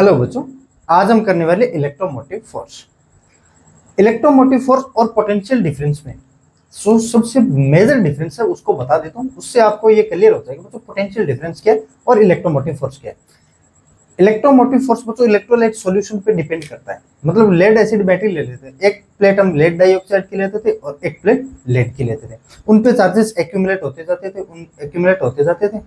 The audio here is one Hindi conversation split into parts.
हेलो बच्चों, आज हम करने वाले इलेक्ट्रोमोटिव फोर्स। इलेक्ट्रोमोटिव फोर्स और पोटेंशियल डिफरेंस में सबसे मेजर डिफरेंस है उसको बता देता हूँ, उससे आपको ये क्लियर हो जाएगा बच्चों पोटेंशियल डिफरेंस क्या है और इलेक्ट्रोमोटिव फोर्स क्या है। इलेक्ट्रोमोटिव फोर्स बच्चों इलेक्ट्रोलाइट सॉल्यूशन पे डिपेंड करता है। मतलब लेड एसिड बैटरी ले लेते हैं, एक प्लेट हम लेड डाइऑक्साइड की लेते थे और एक प्लेट लेड की लेते थे। उन पे चार्जेस एक्यूमुलेट होते जाते थे।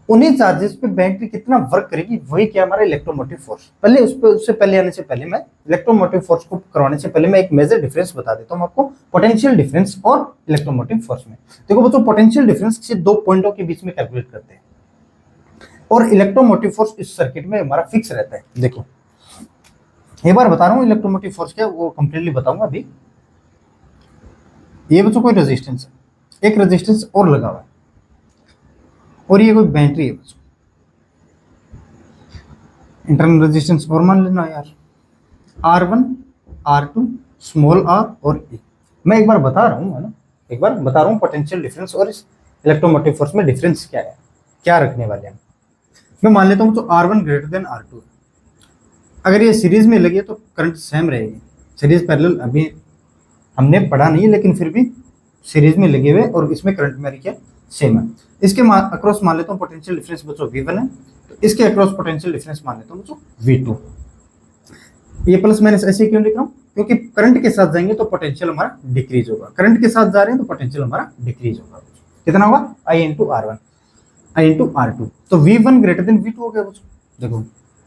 उन्हीं चार्जेस पे बैटरी कितना वर्क करेगी वही क्या हमारा इलेक्ट्रोमोटिव फोर्स। पहले उससे पहले आने से पहले मैं इलेक्ट्रोमोटिव फोर्स को करवाने से पहले मैं एक मेजर डिफरेंस बता देता हूँ आपको पोटेंशियल डिफरेंस और इलेक्ट्रोमोटिव फोर्स में। देखो बच्चों, पोटेंशियल डिफरेंस किसी दो पॉइंटों के बीच में कैलकुलेट करते हैं और इलेक्ट्रोमोटिव फोर्स इस सर्किट में हमारा फिक्स रहता है। देखो एक बार बता रहा हूँ इलेक्ट्रोमोटिव फोर्स क्या वो कंप्लीटली बताऊंगा अभी। ये बच्चों कोई रेजिस्टेंस है, एक रेजिस्टेंस और लगा हुआ है और ये कोई बैटरी है बच्चों। इंटरनल रेजिस्टेंस और मान लेना यार, R1 R2 स्मॉल r और e। मैं एक बार बता रहा हूँ, है ना, एक बार बता रहा हूँ पोटेंशियल डिफरेंस और इस इलेक्ट्रोमोटिव फोर्स में डिफरेंस क्या है, क्या रखने वाले हैं। मैं मान लेता हूँ तो R1 ग्रेटर देन R2। अगर ये सीरीज में लगी है तो करंट सेम रहेगी। सीरीज पैरेलल अभी हमने पढ़ा नहीं, लेकिन फिर भी सीरीज में लगे हुए और इसमें करंट मेरी क्या सेम है। इसके अक्रॉस मान लेता हूँ पोटेंशियल डिफरेंस बच्चों V1 है, तो इसके अक्रॉस पोटेंशियल डिफरेंस मान लेता हूँ बच्चों V2। ये प्लस माइनस ऐसे क्यों लिख रहा हूँ, क्योंकि करंट के साथ जाएंगे तो पोटेंशियल हमारा डिक्रीज होगा, करंट के साथ जा रहे हैं तो पोटेंशियल हमारा डिक्रीज होगा। कितना होगा I into R1 I into R2। तो V1 ग्रेटर देन V2 हो गया बच्चों। देखो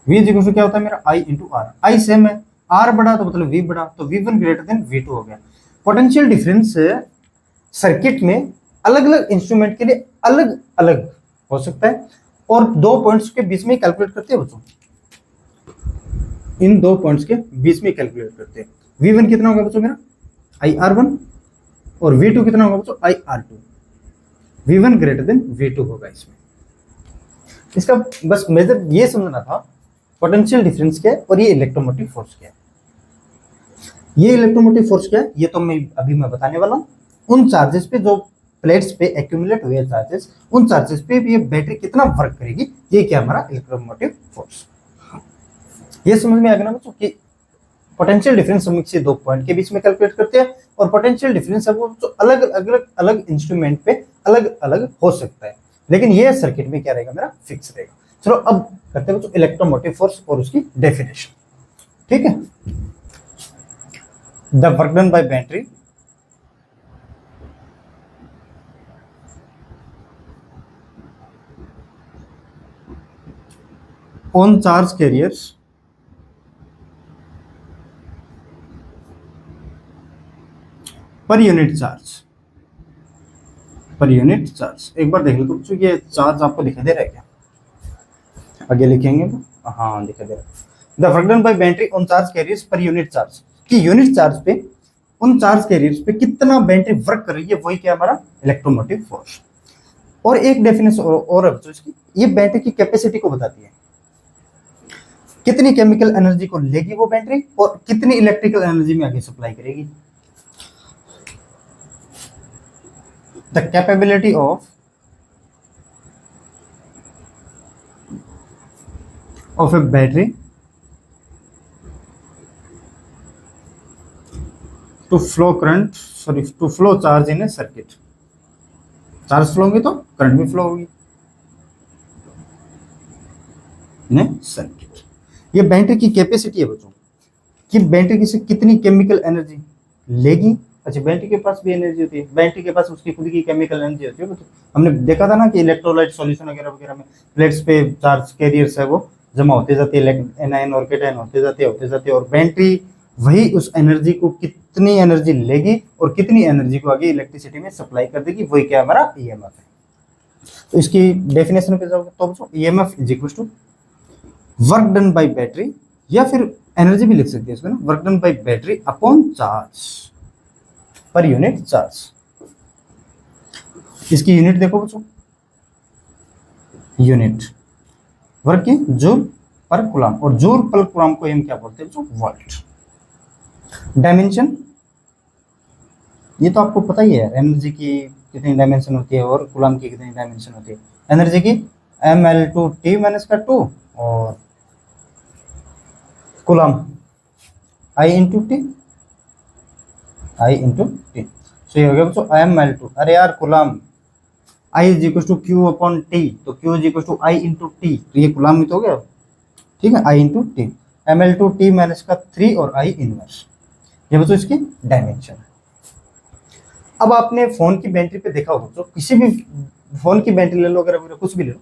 V इक्वल टू क्या होता है मेरा I into R, I same है, R बड़ा तो मतलब V बड़ा, तो V1 ग्रेटर देन V2 हो गया। पोटेंशियल डिफरेंस सर्किट में अलग अलग इंस्ट्रूमेंट के लिए अलग अलग हो सकता है और दो पॉइंट्स के बीच में कैलकुलेट करते हैं बच्चों। इन दो पॉइंट्स के बीच में कैलकुलेट करते हैं। V1 कितना होगा बच्चों मेरा IR1 और V2 कितना होगा बच्चों IR2। V1 greater than V2 होगा इसमें। इसका बस मेजर ये समझना था पोटेंशियल डिफरेंस क्या है और ये इलेक्ट्रोमोटिव फोर्स क्या है। ये इलेक्ट्रोमोटिव फोर्स क्या है ये तो मैं बताने वाला हूँ। उन चार्जेस पे जो प्लेट्स पे एक्यूमुलेट हुए चार्जेस, उन चार्जेस पे ये बैटरी कितना वर्क करेगी, ये क्या हमारा इलेक्ट्रोमोटिव फोर्स। ये समझ में आ गया ना बच्चों कि पोटेंशियल डिफरेंस हम किसी दो पॉइंट के बीच में कैलकुलेट करते हैं और पोटेंशियल डिफरेंस है वो तो अलग इंस्ट्रूमेंट पे अलग अलग हो सकता है, लेकिन ये सर्किट में क्या रहेगा मेरा फिक्स रहेगा। चलो अब करते हैं बच्चों इलेक्ट्रोमोटिव फोर्स और उसकी डेफिनेशन। ठीक है, the work done by battery on charge carriers per unit charge। एक बार देख लो तो ये चार्ज आपको दिखाई दे रहा है क्या, आगे लिखेंगे तो हाँ दिखाई दे रहा है। The work done by battery on charge carriers पर यूनिट चार्ज, कि यूनिट चार्ज पे उन चार्ज कैरियर्स पे कितना बैटरी वर्क कर रही है वही क्या हमारा इलेक्ट्रोमोटिव फोर्स। और एक डेफिनेशन और है बच्चों इसकी, ये बैटरी की कैपेसिटी को बताती है, कितनी केमिकल एनर्जी को लेगी वो बैटरी और कितनी इलेक्ट्रिकल एनर्जी में आगे सप्लाई करेगी। The capability of a battery to flow current to flow charge in a circuit. Charge flow होगी तो करंट भी फ्लो होगी सर्किट। ये बैटरी की कैपेसिटी है बच्चों कि बैटरी से कितनी केमिकल एनर्जी लेगी। अच्छा, बैटरी के पास भी एनर्जी होती है, बैटरी के पास उसकी खुद की केमिकल एनर्जी होती है। हमने देखा था ना कि इलेक्ट्रोलाइट सॉल्यूशन वगैरह वगैरह में प्लेट्स पे चार्ज कैरियर्स है वो जमा होते जाते हैं, एनायन और कैटायन होते जाते और बैटरी वही उस एनर्जी को कितनी एनर्जी लेगी और कितनी एनर्जी को आगे इलेक्ट्रिसिटी में सप्लाई कर देगी, वही क्या हमारा ईएमएफ है। तो इसकी डेफिनेशन पे जाओगे तो EMF is equal to work done by battery, या फिर एनर्जी भी लिख सकते हैं इसमें ना, work done by battery upon charge per unit charge. इसकी यूनिट देखो बच्चों, यूनिट वर्क की जूल पर कूलम, और जूल पर कूलम को हम क्या बोलते हैं बच्चों वोल्ट। डायमेंशन ये तो आपको पता ही है, एनर्जी की कितनी डायमेंशन होती है और कूलम की कितनी डायमेंशन होती है। एनर्जी की ml2 t-2 और coulomb, I into T, I into T. So ये हो गया बच्चों IM_L2। अरे यार coulomb I is equal to Q upon T, तो Q is equal to I into T, तो ये कूलम ही तो हो गया। ठीक है, I into T, ml2t minus का 3 और I इनवर्स, ये बच्चों इसकी डायमेंशन है। अब आपने फोन की बैटरी पे देखा होगा, तो किसी भी फोन की बैटरी ले लो, अगर कुछ भी ले लो,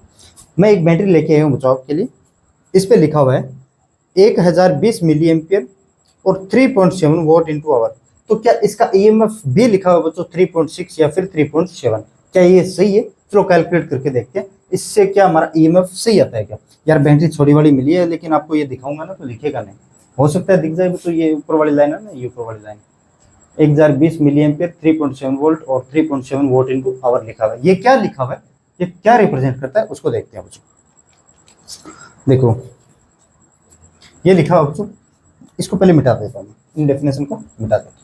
मैं एक बैटरी लेके आया हूँ बच्चों आपके लिए, इस पे लिखा हुआ है 1020 मिली एम्पियर और 3.7 वोट इंटू आवर। तो क्या इसका EMF भी लिखा हुआ बच्चों 3.6 या फिर 3.7? क्या ये सही है? चलो कैलकुलेट करके देखते हैं, इससे क्या हमारा EMF सही आता है क्या। यार बैटरी थोड़ी बड़ी मिली है, लेकिन आपको ये दिखाऊंगा ना तो लिखेगा नहीं, हो सकता है दिख जाए बच्चों, ये ऊपर वाली लाइन है ना, ये ऊपर वाली लाइन 1020 मिली एम्पियर 3.7 वोल्ट और 3.7 वोट इंटू आवर लिखा हुआ है। ये क्या लिखा हुआ है, ये क्या रिप्रेजेंट करता है, उसको देखते हैं बच्चों। देखो ये लिखा हुआ बच्चों, इसको पहले मिटा देता हूँ, इन डेफिनेशन को मिटा देता हूँ।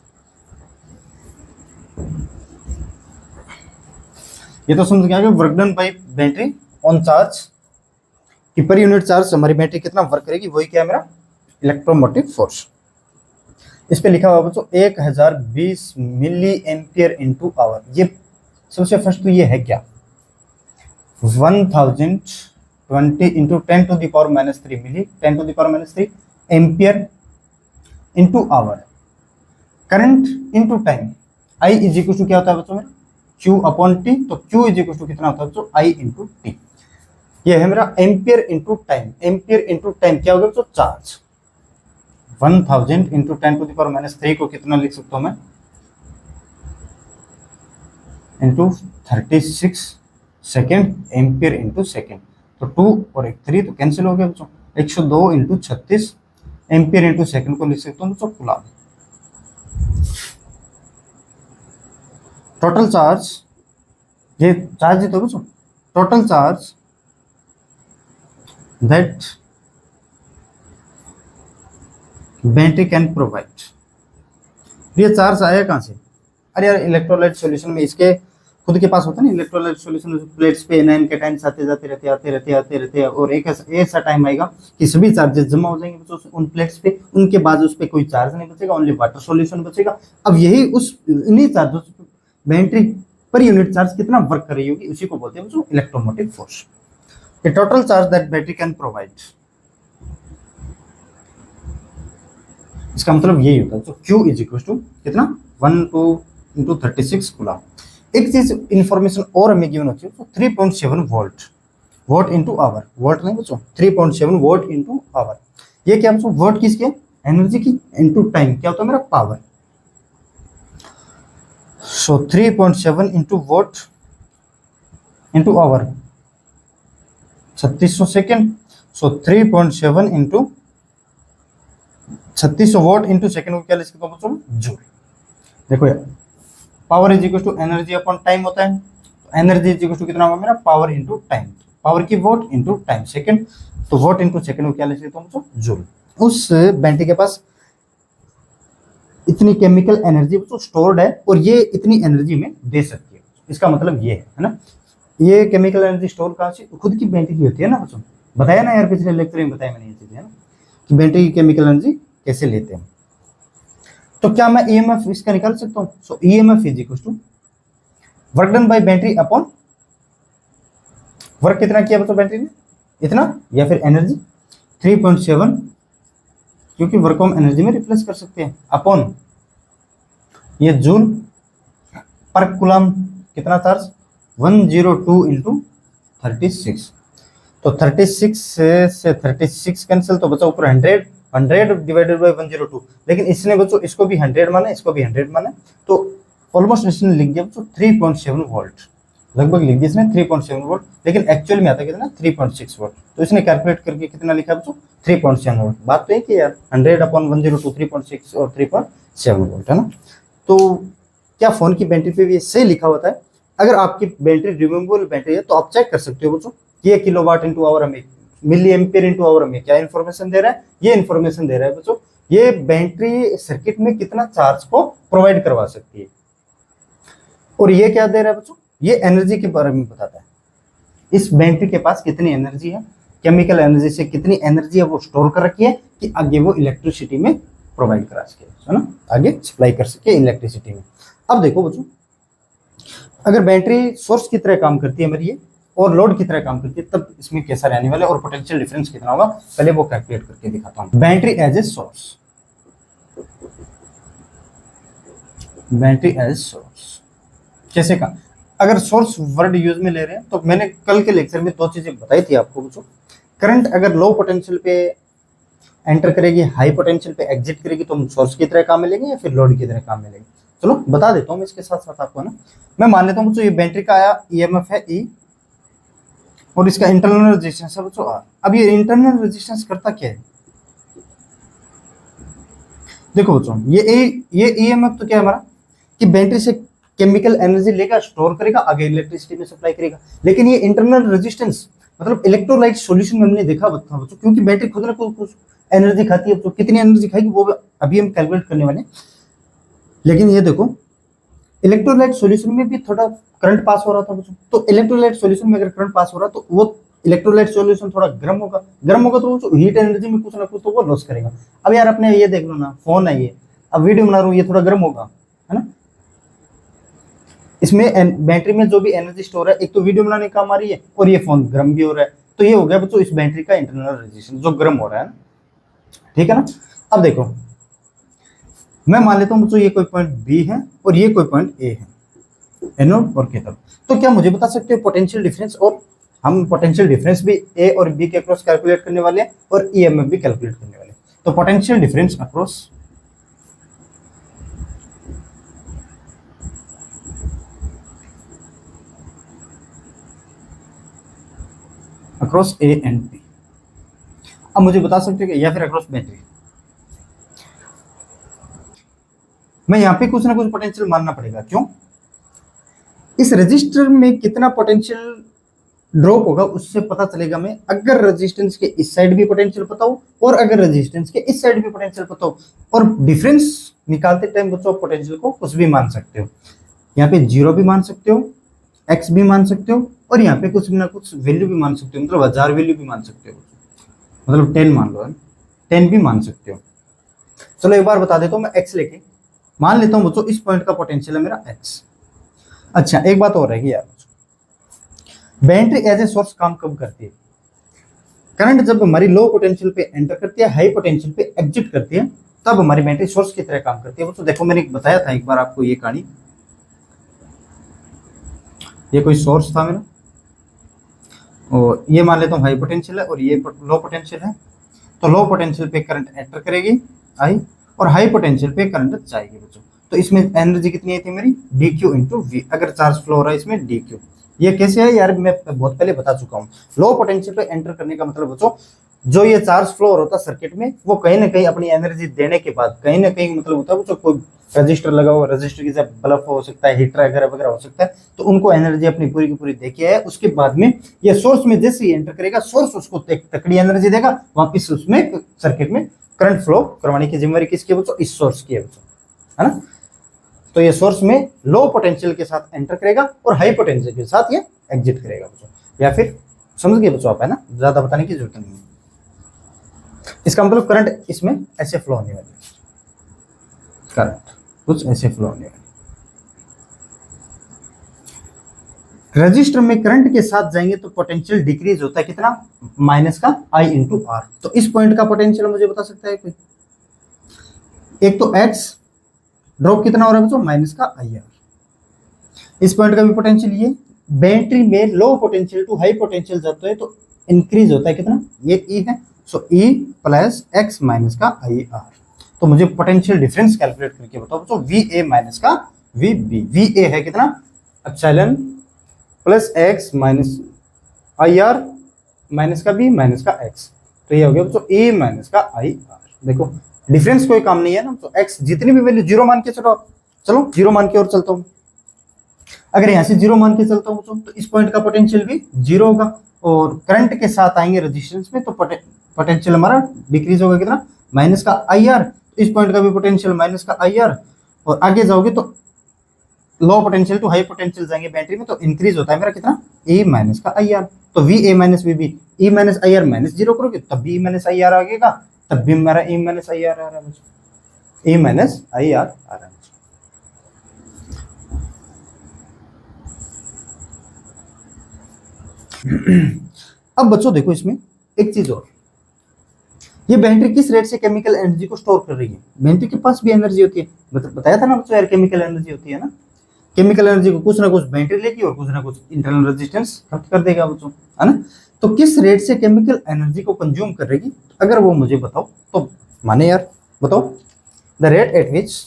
ये तो समझ गया कि work done by battery on charge, कि पर यूनिट चार्ज हमारी बैटरी कितना वर्क करेगी, वही क्या है मेरा इलेक्ट्रोमोटिव फोर्स। इस पे लिखा हुआ बच्चों 1020 मिली एम्पियर इंटू आवर। ये सबसे फर्स्ट तो ये है क्या, 1020 into 10 to the power minus 3 milli 10 to the power minus 3 ampere into hour, current into time. I is equal to क्या होता है बच्चों में, Q अपॉन टी, तो Q इज इक्वल टू कितना होता है बच्चों, I इंटू टी। ये है मेरा ampere into time, ampere into time क्या होगा बच्चों, charge. 1000 into 10 to the power minus 3 को कितना लिख सकता हूं मैं, into 36 second, ampere into second, तो 2 और 1 3 तो कैंसिल हो गया बच्चों। 102 इंटू 36 एम्पियर इंटू सेकेंड को लिख सकता हूँ बच्चों कूलम। टोटल चार्ज, ये चार्ज है तो बच्चों total charge that battery can provide. ये चार्ज आया कहाँ से, अरे यार इलेक्ट्रोलाइट सॉल्यूशन में इसके खुद के पास होता है ना इलेक्ट्रोलाइट सॉल्यूशन, प्लेट्स पे एनायन कैटायंस आते रहते हैं और एक ऐसा टाइम आएगा कि सभी चार्जेस जमा हो जाएंगे बच्चों उन प्लेट्स पे, उनके बाद उस पे कोई चार्ज नहीं बचेगा, ओनली वाटर सॉल्यूशन बचेगा। अब यही उस इन्हीं चार्जेस बैटरी पर यूनिट चार्ज कितना वर्क कर रही होगी, उसी को बोलते हैं बच्चों electromotive force. The total charge that battery can provide, इसका मतलब यही होता है तो Q इज इक्वल टू कितना 12 इंटू 36 कूलम। एक चीज इंफॉर्मेशन और हमें गिवन होती है तो 3.7 volt, volt into hour, volt नहीं बच्चों 3.7 वोट इंटू आवर। ये क्या बच्चों, वोट किसके, एनर्जी की, इंटू टाइम क्या होता है मेरा power. So 3.7 into volt into hour 3600 second, so 3.7 into 3600 volt into second को क्या लिख सकता हूँ बच्चों, जूल। देखो यार power is equal to energy upon time होता है, तो एनर्जी इज इक्वल टू कितना होगा मेरा, पावर इंटू टाइम, पावर की वोट इंटू टाइम सेकेंड, तो वोट इंटू सेकेंड को क्या लिख सकता हूँ बच्चों, जूल। उस बैटरी के पास इतनी केमिकल एनर्जी बच्चों स्टोर्ड है और ये इतनी एनर्जी में दे सकती है, इसका मतलब ये है ना। ये केमिकल एनर्जी स्टोर कहाँ से, खुद की बैटरी की होती है ना बच्चों, बताया ना यार पिछले लेक्चर में बताया मैंने ये चीजें है ना, कि बैटरी की केमिकल एनर्जी कैसे लेते हैं। तो क्या मैं EMF इसका निकाल सकता हूँ, so EMF is equal to work done by battery upon work कितना किया बच्चों बैटरी ने, इतना, या फिर एनर्जी 3.7, क्योंकि वर्क को हम एनर्जी में रिप्लेस कर सकते हैं, अपॉन ये जूल पर कूलम कितना चार्ज 102 इंटू 36, तो 36 से 36 कैंसिल, तो बचा ऊपर 100 डिवाइडेड बाय 102, लेकिन इसने बच्चों इसको भी 100 माना, इसको भी 100 माना, तो ऑलमोस्ट इसने लिख दिया बच्चों 3.7 वोल्ट, लगभग लिख दिया इसने 3.7 वोल्ट, लेकिन एक्चुअल में आता कितना 3.6 वोल्ट, तो इसने कैलकुलेट करके कितना लिखा बच्चों 3.7 वोल्ट। बात तो है कि यार 100 अपॉन 102 3.6 और 3.7 वोल्ट है ना। तो क्या फोन की बैटरी पे भी सही लिखा होता है। अगर आपकी बैटरी रिमूवेबल बैटरी है तो आप चेक कर सकते हो बच्चों, ये किलोवाट इंटू आवर हमें, मिली एम्पियर इंटू आवर हमें क्या इन्फॉर्मेशन दे रहा है, ये इन्फॉर्मेशन दे रहा है बच्चों ये बैटरी सर्किट में कितना चार्ज को प्रोवाइड करवा सकती है, और ये क्या दे रहा है बच्चों, ये एनर्जी के बारे में बताता है, इस बैटरी के पास कितनी एनर्जी है, केमिकल एनर्जी से कितनी एनर्जी है वो स्टोर कर रखी है कि आगे वो इलेक्ट्रिसिटी में प्रोवाइड करा सके, है ना, आगे सप्लाई कर सके इलेक्ट्रिसिटी में। अब देखो बच्चों, अगर बैटरी सोर्स की तरह काम करती है हमारी ये और लोड की तरह काम करती है, तब इसमें कैसा रहने वाला है और पोटेंशियल डिफरेंस कितना होगा, पहले वो कैलकुलेट करके दिखाता हूं। Battery as a source, battery as source कैसे का, अगर सोर्स वर्ड यूज में ले रहे हैं तो मैंने कल के लेक्चर में दो चीजें बताई थी आपको बच्चों। करंट अगर लो पोटेंशियल पे एंटर करेगी, हाई पोटेंशियल पे एग्जिट करेगी, तो हम सोर्स की तरह काम मिलेंगे या फिर लोड की तरह काम मिलेंगे। चलो बता देता हूँ इसके साथ साथ आपको ना। मैं मान लेता हूँ बच्चों ये बैटरी का आया ईएमएफ है ई और इसका इंटरनल रेजिस्टेंस है बच्चों आर। अब ये इंटरनल रेजिस्टेंस करता क्या है, देखो बच्चों ये ईएमएफ तो क्या है हमारा कि बैटरी से केमिकल एनर्जी लेगा, स्टोर करेगा, आगे इलेक्ट्रिसिटी में सप्लाई करेगा। लेकिन ये इंटरनल रेजिस्टेंस मतलब इलेक्ट्रोलाइट सॉल्यूशन में हमने देखा था बच्चों, क्योंकि बैटरी खुद ना कुछ एनर्जी खाती है, तो कितनी एनर्जी खाएगी वो अभी हम कैलकुलेट करने वाले। लेकिन ये देखो इलेक्ट्रोलाइट सॉल्यूशन में भी थोड़ा करंट पास हो रहा था बच्चों, तो इलेक्ट्रोलाइट सॉल्यूशन में अगर करंट पास हो रहा तो वो इलेक्ट्रोलाइट सॉल्यूशन थोड़ा गर्म होगा तो वो हीट एनर्जी में कुछ ना कुछ तो वो लॉस करेगा। अब यार अपने ये देख लो ना, फोन है ये, अब वीडियो बना रहा हूँ, ये थोड़ा गर्म होगा, है ना। इसमें बैटरी में जो भी एनर्जी स्टोर है, एक तो वीडियो बनाने का काम आ रही है और ये फोन गर्म भी हो रहा है, तो ये हो गया बच्चों इस बैटरी का इंटरनल रेजिस्टेंस जो गर्म हो रहा है ना, ठीक है ना। अब देखो मैं मान लेता हूँ बच्चों ये कोई पॉइंट बी है और ये कोई पॉइंट ए है, एनोड और कैथोड। तो क्या मुझे बता सकते हो पोटेंशियल डिफरेंस, और हम पोटेंशियल डिफरेंस भी ए और बी के अक्रॉस कैलकुलेट करने वाले हैं और ईएमएफ भी कैलकुलेट करने वाले हैं। तो potential difference across A and B. अब मुझे बता सकते हो या फिर अक्रॉस बैटरी, मैं यहाँ पे कुछ ना कुछ पोटेंशियल मानना पड़ेगा। क्यों, इस रजिस्टर में कितना पोटेंशियल ड्रॉप होगा उससे पता चलेगा मैं, अगर रेजिस्टेंस के इस साइड भी पोटेंशियल पता हो और अगर रेजिस्टेंस के इस साइड भी पोटेंशियल पता हो। और डिफरेंस निकालते टाइम बच्चों पोटेंशियल को कुछ भी मान सकते हो, यहाँ पे 0 भी मान सकते हो, x भी मान सकते हो और यहाँ पे कुछ ना कुछ वैल्यू भी मान सकते हो, मतलब 1000 वैल्यू भी मान सकते हो, मतलब 10 मान लो, 10 भी मान सकते हो। चलो एक बार बता देता हूँ मैं, x लेके मान लेता हूँ बच्चों इस पॉइंट का पोटेंशियल है मेरा x। अच्छा एक बात और रहेगी यार, बैटरी एज ए सोर्स काम कब करती है, करंट जब हमारी लो पोटेंशियल पे एंटर करती है, हाई पोटेंशियल पे एग्जिट करती है, तब हमारी बैटरी सोर्स की तरह काम करती है। तो देखो मैंने बताया था एक बार आपको ये कहानी, ये कोई सोर्स था मेरा और ये मान लेता हूँ हाई पोटेंशियल है और ये लो पोटेंशियल है। तो लो पोटेंशियल पे करंट एंटर करेगी आई और हाई पोटेंशियल पे करंट जाएगी बच्चों। तो इसमें एनर्जी कितनी आई थी मेरी, डी क्यू इंटू वी, अगर चार्ज फ्लो हो रहा है इसमें डी क्यू। ये कैसे है यार, मैं बहुत पहले बता चुका हूँ। लो पोटेंशियल पे एंटर करने का मतलब बच्चों जो ये चार्ज फ्लो हो रहा था सर्किट में, वो कहीं ना कहीं अपनी एनर्जी देने के बाद कहीं ना कहीं मतलब होता है बच्चों, कोई रजिस्टर लगा हुआ, रजिस्टर की जब बल्ब हो सकता है, हीटर वगैरह वगैरह हो सकता है, तो उनको एनर्जी अपनी पूरी की पूरी देखी है। उसके बाद में ये सोर्स में जैसे ही एंटर करेगा, सोर्स उसको तकड़ी एनर्जी देगा, वापिस उसमें सर्किट में करंट फ्लो करवाने की जिम्मेदारी किसकी है बच्चों, इस सोर्स की है बच्चों, है ना। तो ये सोर्स में लो पोटेंशियल के साथ एंटर करेगा और हाई पोटेंशियल के साथ ये एग्जिट करेगा बच्चों, या फिर समझ गए बच्चों आप, है ना, ज्यादा बताने की जरूरत नहीं है। इसका मतलब करंट इसमें ऐसे फ्लो होने वाली है, करंट कुछ ऐसे फ्लो होने वाली। रजिस्टर में करंट के साथ जाएंगे तो पोटेंशियल डिक्रीज होता है कितना, माइनस का I इंटू आर। तो इस पॉइंट का पोटेंशियल मुझे बता सकता है कोई, एक तो x ड्रॉप कितना हो रहा है बच्चों, माइनस का IR। इस पॉइंट का भी पोटेंशियल, ये बैटरी में low potential to high potential जाता है तो इंक्रीज होता है कितना, ये E है, सो E प्लस x माइनस का IR। तो मुझे पोटेंशियल डिफरेंस कैलकुलेट करके बताओ बच्चों, VA माइनस का VB। VA है कितना, epsilon plus x minus IR minus का B माइनस का x। तो ये हो गया बच्चों A माइनस का IR। देखो डिफरेंस कोई काम नहीं है ना, तो x जितनी भी वैल्यू 0 मान के चलो, चलो 0 मान के और चलता हूँ। अगर यहाँ से 0 मान के चलता हूँ तो इस पॉइंट का पोटेंशियल भी 0 होगा और करंट के साथ आएंगे रेजिस्टेंस में तो पोटेंशियल हमारा डिक्रीज होगा कितना, माइनस का IR। इस पॉइंट का भी पोटेंशियल माइनस का IR और आगे जाओगे तो low potential to high potential जाएंगे बैटरी में, तो इंक्रीज होता है मेरा कितना, ए माइनस का आई आर। तो V A minus V B, E minus I R minus zero करोगे तब भी ई माइनस आई आर आएगा, तब भी मेरा ई माइनस आई आर आ रहा है, ई माइनस आई आर आ रहा है। अब बच्चों देखो इसमें एक चीज और, ये बैटरी किस रेट से केमिकल एनर्जी को स्टोर कर रही है। बैटरी के पास भी एनर्जी होती है, बताया था ना बच्चों यार, केमिकल एनर्जी होती है ना। केमिकल एनर्जी को कुछ ना कुछ बैटरी लेगी और कुछ ना कुछ इंटरनल रेजिस्टेंस खत्म कर देगा बच्चों, है ना। तो किस रेट से केमिकल एनर्जी को कंज्यूम करेगी, अगर वो मुझे बताओ तो माने यार बताओ। The rate at which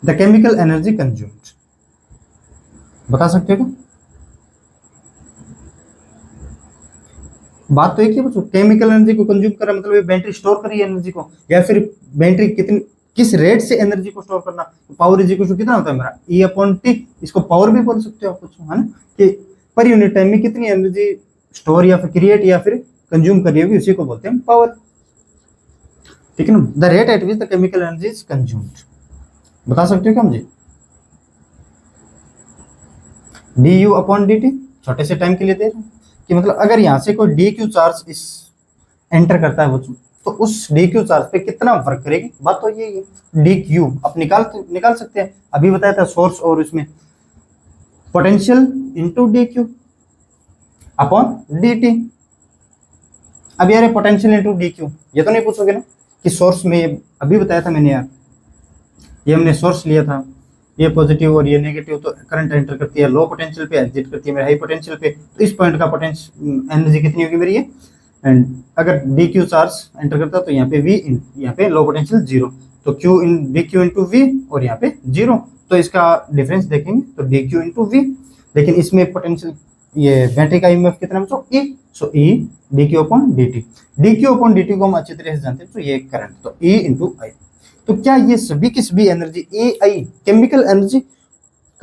the chemical energy consumed, बता सकते हो क्या? बात तो एक ही बच्चों, केमिकल एनर्जी को कंज्यूम कर रहा है मतलब ये बैटरी स्टोर कर रही है एनर्जी को, या फिर बैटरी कितनी किस रेट से एनर्जी को स्टोर करना। पावर इज इक्वल टू कितना होता है मेरा ई अपॉन टी, इसको पावर भी बोल सकते हो आप बच्चों, है ना, कि पर यूनिट टाइम में कितनी एनर्जी स्टोर या फिर क्रिएट या फिर कंज्यूम कर रही होगी, उसी को बोलते हैं पावर, ठीक है ना। The rate at which the chemical energy is consumed, बता सकते हो क्या मुझे? D U upon D T, छोटे से टाइम के लिए दे रहे हैं कि मतलब अगर यहाँ से कोई डी क्यू चार्ज इस एंटर करता है बच्चों, तो उस डी क्यू चार्ज पे कितना वर्क करेगी, बात तो यही है। डी क्यू आप निकाल सकते हैं, अभी बताया था सोर्स और इसमें potential into D Q upon D T. अब यार पोटेंशियल इंटू डी क्यू ये तो नहीं पूछोगे ना कि सोर्स में, अभी बताया था मैंने यार, ये हमने सोर्स लिया था, ये पॉजिटिव और ये नेगेटिव, तो करंट एंटर करती है लो पोटेंशियल पे, एग्जिट करती है मेरे हाई पोटेंशियल पे, तो इस पॉइंट का पोटेंशियल एनर्जी कितनी होगी मेरी ये, एंड अगर डी क्यू चार्ज एंटर करता है तो यहाँ पे वी, यहाँ पे लो पोटेंशियल जीरो, तो Q in D Q into V, और यहाँ पे जीरो, तो इसका डिफरेंस देखेंगे तो डी क्यू इंटू वी, लेकिन इसमें पोटेंशियल ये बैटरी का ईएमएफ कितना बच्चों E, so E D Q upon D T, D Q upon D T को हम अच्छी तरह से जानते हैं, तो ये करंट, तो ई इंटू आई। तो क्या ये सभी की सभी एनर्जी ए आई chemical energy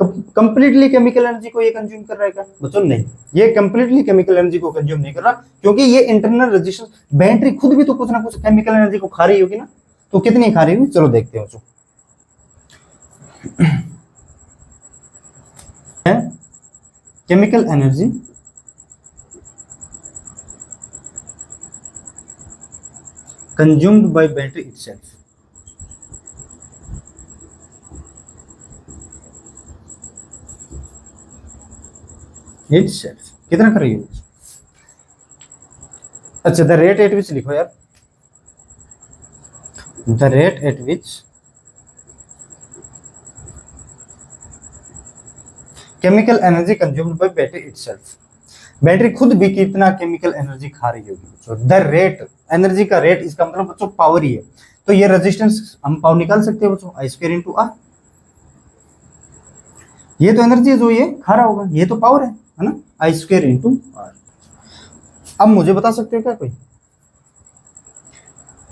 completely chemical energy को ये कंज्यूम कर रहा है क्या बच्चों? नहीं, ये कंप्लीटली केमिकल एनर्जी को कंज्यूम नहीं कर रहा, क्योंकि ये इंटरनल रेजिस्टेंस, बैटरी खुद भी तो कुछ ना कुछ केमिकल एनर्जी को खा रही होगी ना, तो कितनी खा रही होगी चलो देखते हैं बच्चों। Chemical energy consumed by battery itself, itself कितना कर रही है? अच्छा द रेट एट विच लिखो यार, the rate at which chemical energy consumed by battery itself, battery खुद भी कितना केमिकल एनर्जी खा रही होगी बच्चों। द रेट, एनर्जी का रेट इसका मतलब बच्चों पावर ही है, तो ये रेजिस्टेंस हम पावर निकाल सकते हैं बच्चों, आई स्क्वायर इंटू आर, ये तो एनर्जी है जो ये खा रहा होगा, ये तो पावर है ना, आई स्क्वायर इंटू आर। अब मुझे बता सकते हो क्या कोई?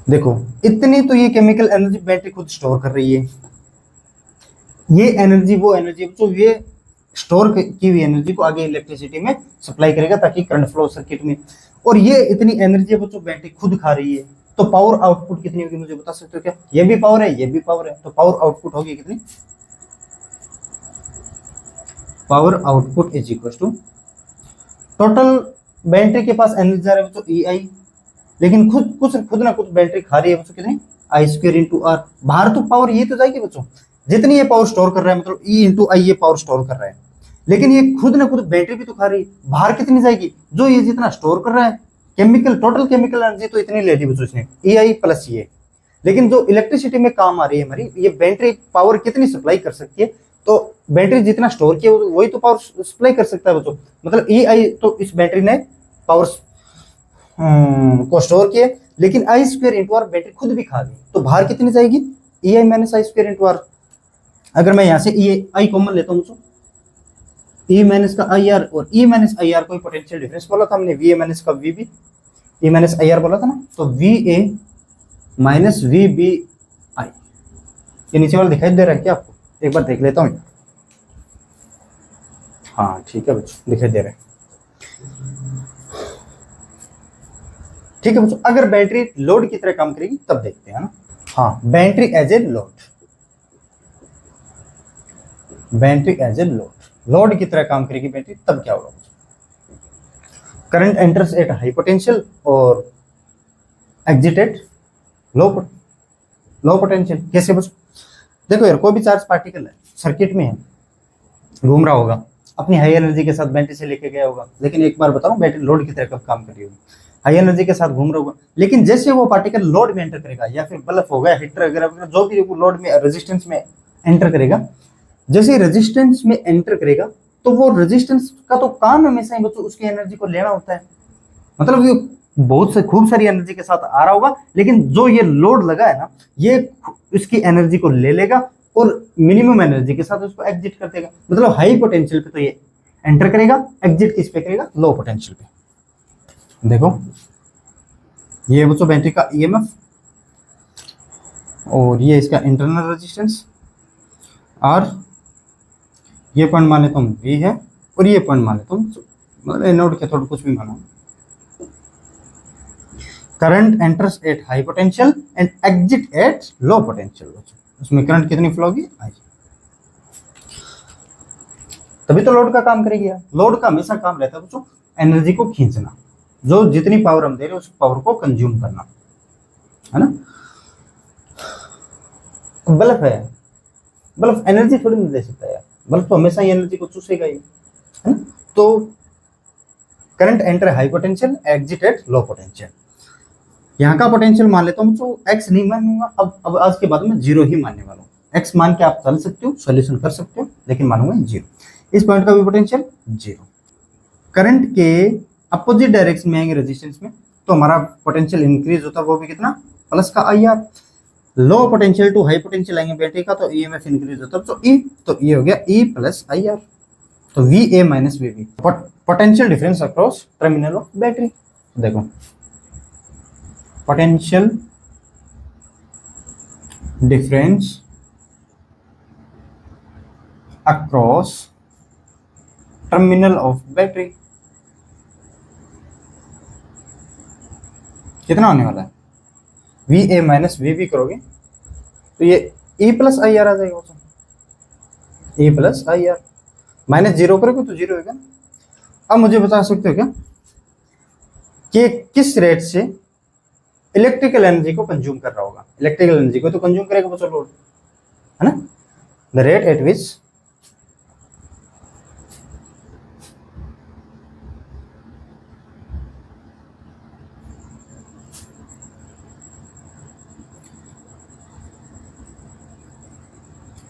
देखो इतनी तो ये केमिकल एनर्जी बैटरी खुद स्टोर कर रही है, ये एनर्जी वो एनर्जी तो ये स्टोर की हुई एनर्जी को आगे इलेक्ट्रिसिटी में सप्लाई करेगा ताकि करंट फ्लो सर्किट में, और ये इतनी एनर्जी बच्चों बैटरी खुद खा रही है, तो पावर आउटपुट कितनी होगी मुझे बता सकते हो क्या? ये भी पावर है, ये भी पावर है, तो पावर आउटपुट होगी कितनी? Power output is equal to total battery के पास एनर्जी जा रहा है बच्चों ई आई, लेकिन खुद ना खुद बैटरी खा रही है बच्चों कितनी? आई स्क्वायर इंटू आर। बाहर तो पावर ये तो जाएगी बच्चों, जितनी ये पावर स्टोर कर रहा है मतलब ई इंटू आई ये पावर स्टोर कर रहा है, लेकिन ये खुद ना खुद बैटरी भी तो खा रही है, बाहर कितनी जाएगी? जो ये जितना स्टोर कर रहा है केमिकल, टोटल केमिकल एनर्जी तो इतनी ले ली बच्चों इसने ई आई प्लस ये, लेकिन जो इलेक्ट्रिसिटी में काम आ रही है हमारी, ये बैटरी पावर कितनी सप्लाई कर सकती है? तो बैटरी जितना स्टोर किया वही तो पावर सप्लाई कर सकता है बच्चों, मतलब ई आई तो इस बैटरी ने पावर को स्टोर किया, लेकिन I square into R battery खुद भी खा गई, तो बाहर कितनी जाएगी? E I minus I square into R. अगर मैं यहाँ से ई आई कॉमन लेता हूँ बच्चों, ई माइनस का आई आर और ई माइनस आई आर कोई पोटेंशियल डिफरेंस बोला था हमने, वी ए माइनस का V B, E minus I R बोला था ना, तो V A minus V B I, ये नीचे वाला दिखाई दे रहा है क्या आपको? एक बार देख लेता हूँ। हाँ ठीक है बच्चों, दिखाई दे रहा है, ठीक है बच्चों, अगर बैटरी लोड की तरह काम करेगी तब देखते हैं ना। हाँ, battery as a load, battery as a load, load की तरह काम करेगी बैटरी तब क्या होगा? Current enters at high potential और एग्जिट एट लो पोटेंशियल। कैसे बच्चों? देखो यार, कोई भी चार्ज पार्टिकल है, सर्किट में है, घूम रहा होगा, अपनी हाई एनर्जी के साथ बैटरी से लेके गया होगा, लेकिन एक बार बताऊं, बैटरी लोड की तरह कब काम कर रही होगी? हाई एनर्जी के साथ घूम रहा होगा, लेकिन जैसे वो पार्टिकल लोड में एंटर करेगा, या फिर बल्ब हो गया, हीटर वगैरह, जो भी लोड में रेजिस्टेंस में एंटर करेगा, जैसे रेजिस्टेंस में एंटर करेगा तो वो रेजिस्टेंस का तो काम हमेशा ही बच्चों उसकी एनर्जी को लेना होता है। मतलब ये बहुत से खूब सारी एनर्जी के साथ आ रहा होगा, लेकिन जो ये लोड लगा है ना, ये इसकी एनर्जी को ले लेगा और मिनिमम एनर्जी के साथ उसको एग्जिट कर देगा। मतलब हाई पोटेंशियल पे तो ये एंटर करेगा, एग्जिट किस पे करेगा? लो पोटेंशियल पे। देखो ये बच्चों बैटरी का ईएमएफ, और ये इसका इंटरनल रेजिस्टेंस आर, ये पॉइंट मान लेता हूँ V है, और ये पॉइंट मान लेता हूँ, मतलब नोट के थोड़ा कुछ भी मानो। Current enters at high potential and exit at low potential. उसमें करंट कितनी फ्लो होगी? आई। तभी तो लोड का काम करेगी यार। लोड का हमेशा काम रहता है बच्चों एनर्जी को खींचना, जो जितनी पावर हम दे रहे हैं उस पावर को कंज्यूम करना, है ना। बल्ब है, बल्ब एनर्जी थोड़ी नहीं दे सकता यार, बल्ब तो हमेशा ही एनर्जी को चूसेगा ही, है ना। तो current enter high potential, exit at low potential. यहाँ का पोटेंशियल मान लेता हूँ तो एक्स नहीं मानूंगा, अब आज के बाद में जीरो ही मानने वाला हूँ। एक्स मान के आप चल सकते हो, सॉल्यूशन कर सकते हो, लेकिन मानूंगा जीरो। इस पॉइंट का भी पोटेंशियल जीरो। करंट के अपोजिट डायरेक्शन में आएंगे रेजिस्टेंस में, तो हमारा पोटेंशियल इंक्रीज होता है, वो भी कितना? प्लस का I R. Low potential to high potential आएंगे बैटरी का, तो ईएमएफ इंक्रीज होता है, तो ई, तो ये हो गया ई प्लस आई आर, तो V A minus V B. Potential difference across terminal of battery. देखो potential difference across terminal of battery कितना होने वाला है? V A minus V B करोगे तो ये ई प्लस आई आर आ जाएगा, E plus I R. Minus zero करोगे तो जीरो होगा। अब मुझे बता सकते हो क्या कि किस रेट से इलेक्ट्रिकल एनर्जी को कंज्यूम कर रहा होगा? इलेक्ट्रिकल एनर्जी को तो कंज्यूम करेगा बच्चों लोड, है ना। The rate at which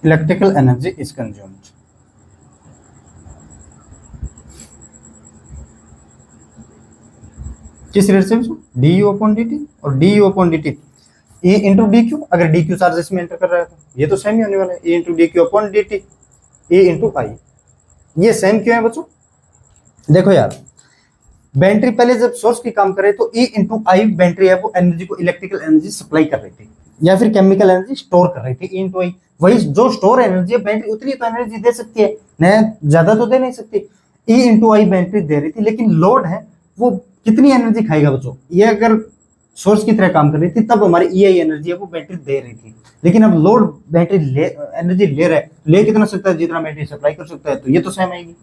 electrical energy is consumed. किस रेट से? D U upon D T, और D U upon D T E into D Q. अगर डी क्यू चार्जेस में एंटर कर रहा है तो ये तो सेम ही होने वाला है, E into D Q upon D T, E into I. ये सेम क्यों है बच्चों? देखो यार, बैटरी पहले जब सोर्स की काम करे तो ई इंटू आई बैटरी है वो एनर्जी को, इलेक्ट्रिकल एनर्जी सप्लाई कर रही थी, या फिर केमिकल एनर्जी स्टोर कर रही थी, ई इंटू आई। वही जो स्टोर एनर्जी है बैटरी उतनी तो एनर्जी दे सकती है, न ज्यादा तो दे नहीं सकती। ई इंटू आई बैटरी दे रही थी, लेकिन लोड है वो कितनी एनर्जी खाएगा बच्चों? ये अगर सोर्स की तरह काम कर रही थी तब हमारी ई आई एनर्जी है वो बैटरी दे रही थी, लेकिन अब लोड बैटरी एनर्जी ले रहा है, ले कितना सकता है? जितना बैटरी सप्लाई कर सकता है, तो ये तो सेम आएगी।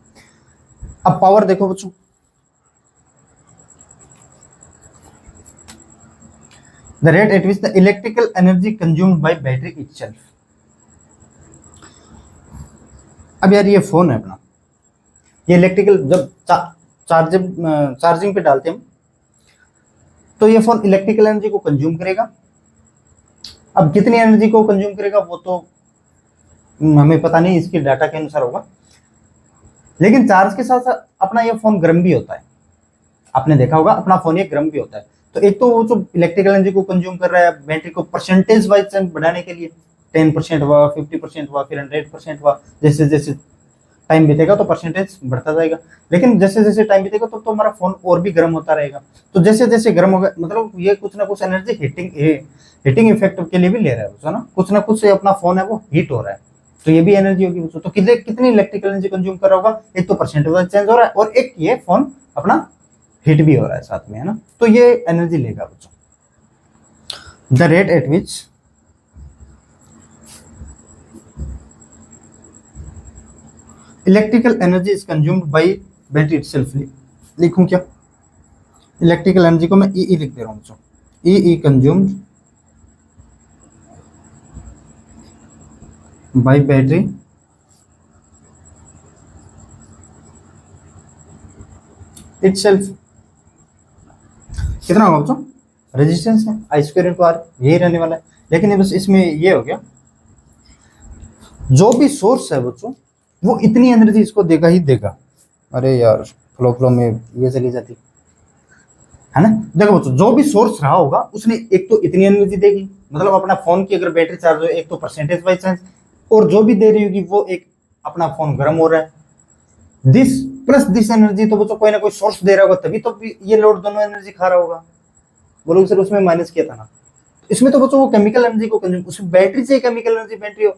अब पावर देखो बच्चों, the rate at which the electrical energy consumed by battery itself. अब यार ये फोन है अपना, ये इलेक्ट्रिकल जब चार्जिंग पे डालते हैं तो ये फोन इलेक्ट्रिकल एनर्जी को कंज्यूम करेगा। अब कितनी एनर्जी को कंज्यूम करेगा वो तो हमें पता नहीं, इसके डाटा के अनुसार होगा, लेकिन चार्ज के साथ साथ अपना ये फोन गर्म भी होता है। आपने देखा होगा अपना फोन ये गर्म भी होता है। तो एक तो वो जो इलेक्ट्रिकल एनर्जी को कंज्यूम कर रहा है बैटरी को परसेंटेज वाइज बढ़ाने के लिए, 10% हुआ, 50% हुआ, फिर 100% हुआ, जैसे जैसे टाइम बीतेगा तो परसेंटेज बढ़ता जाएगा। लेकिन जैसे जैसे टाइम बीतेगा तो हमारा फोन और भी गर्म होता रहेगा। तो जैसे जैसे गर्म होगा, मतलब ये कुछ ना कुछ एनर्जी हीटिंग इफेक्ट के लिए भी ले रहा है ना, कुछ ना कुछ अपना फोन है वो हीट हो रहा है, तो ये भी एनर्जी होगी। तो कितनी इलेक्ट्रिकल एनर्जी कंज्यूम कर रहा होगा? एक तो परसेंटेज चेंज हो रहा है, और एक ये फोन अपना हीट भी हो रहा है साथ में, है ना, तो ये एनर्जी लेगा बच्चों। The rate at which electrical energy is consumed by battery itself. लिखूं क्या? इलेक्ट्रिकल एनर्जी को मैं ई लिख दे रहा हूं बच्चों, ई कंज्यूम्ड बाई बैटरी इटसेल्फ। कितना होगा बच्चों? रेजिस्टेंस है आई स्क्वायर इंटू आर, यही रहने वाला है। लेकिन ये बस इसमें ये हो गया, जो भी सोर्स है बच्चों वो इतनी एनर्जी इसको देगा ही देगा। अरे यार फ्लो में ये चली जाती है ना। देखो बच्चों, जो भी सोर्स रहा होगा उसने एक तो इतनी एनर्जी देगी, मतलब अपना फोन की अगर बैटरी चार्ज हो एक तो परसेंटेज वाइज चार्ज, और जो भी दे रही होगी वो एक अपना फोन गर्म हो रहा है, दिस प्लस दिस एनर्जी। तो बच्चों कोई ना कोई सोर्स दे रहा होगा तभी तो ये लोड दोनों एनर्जी खा रहा होगा। बोलोगे सर उसमें माइनस किया था ना, इसमें तो बच्चों वो केमिकल एनर्जी को कंज्यूम, उसमें बैटरी से केमिकल एनर्जी बैटरी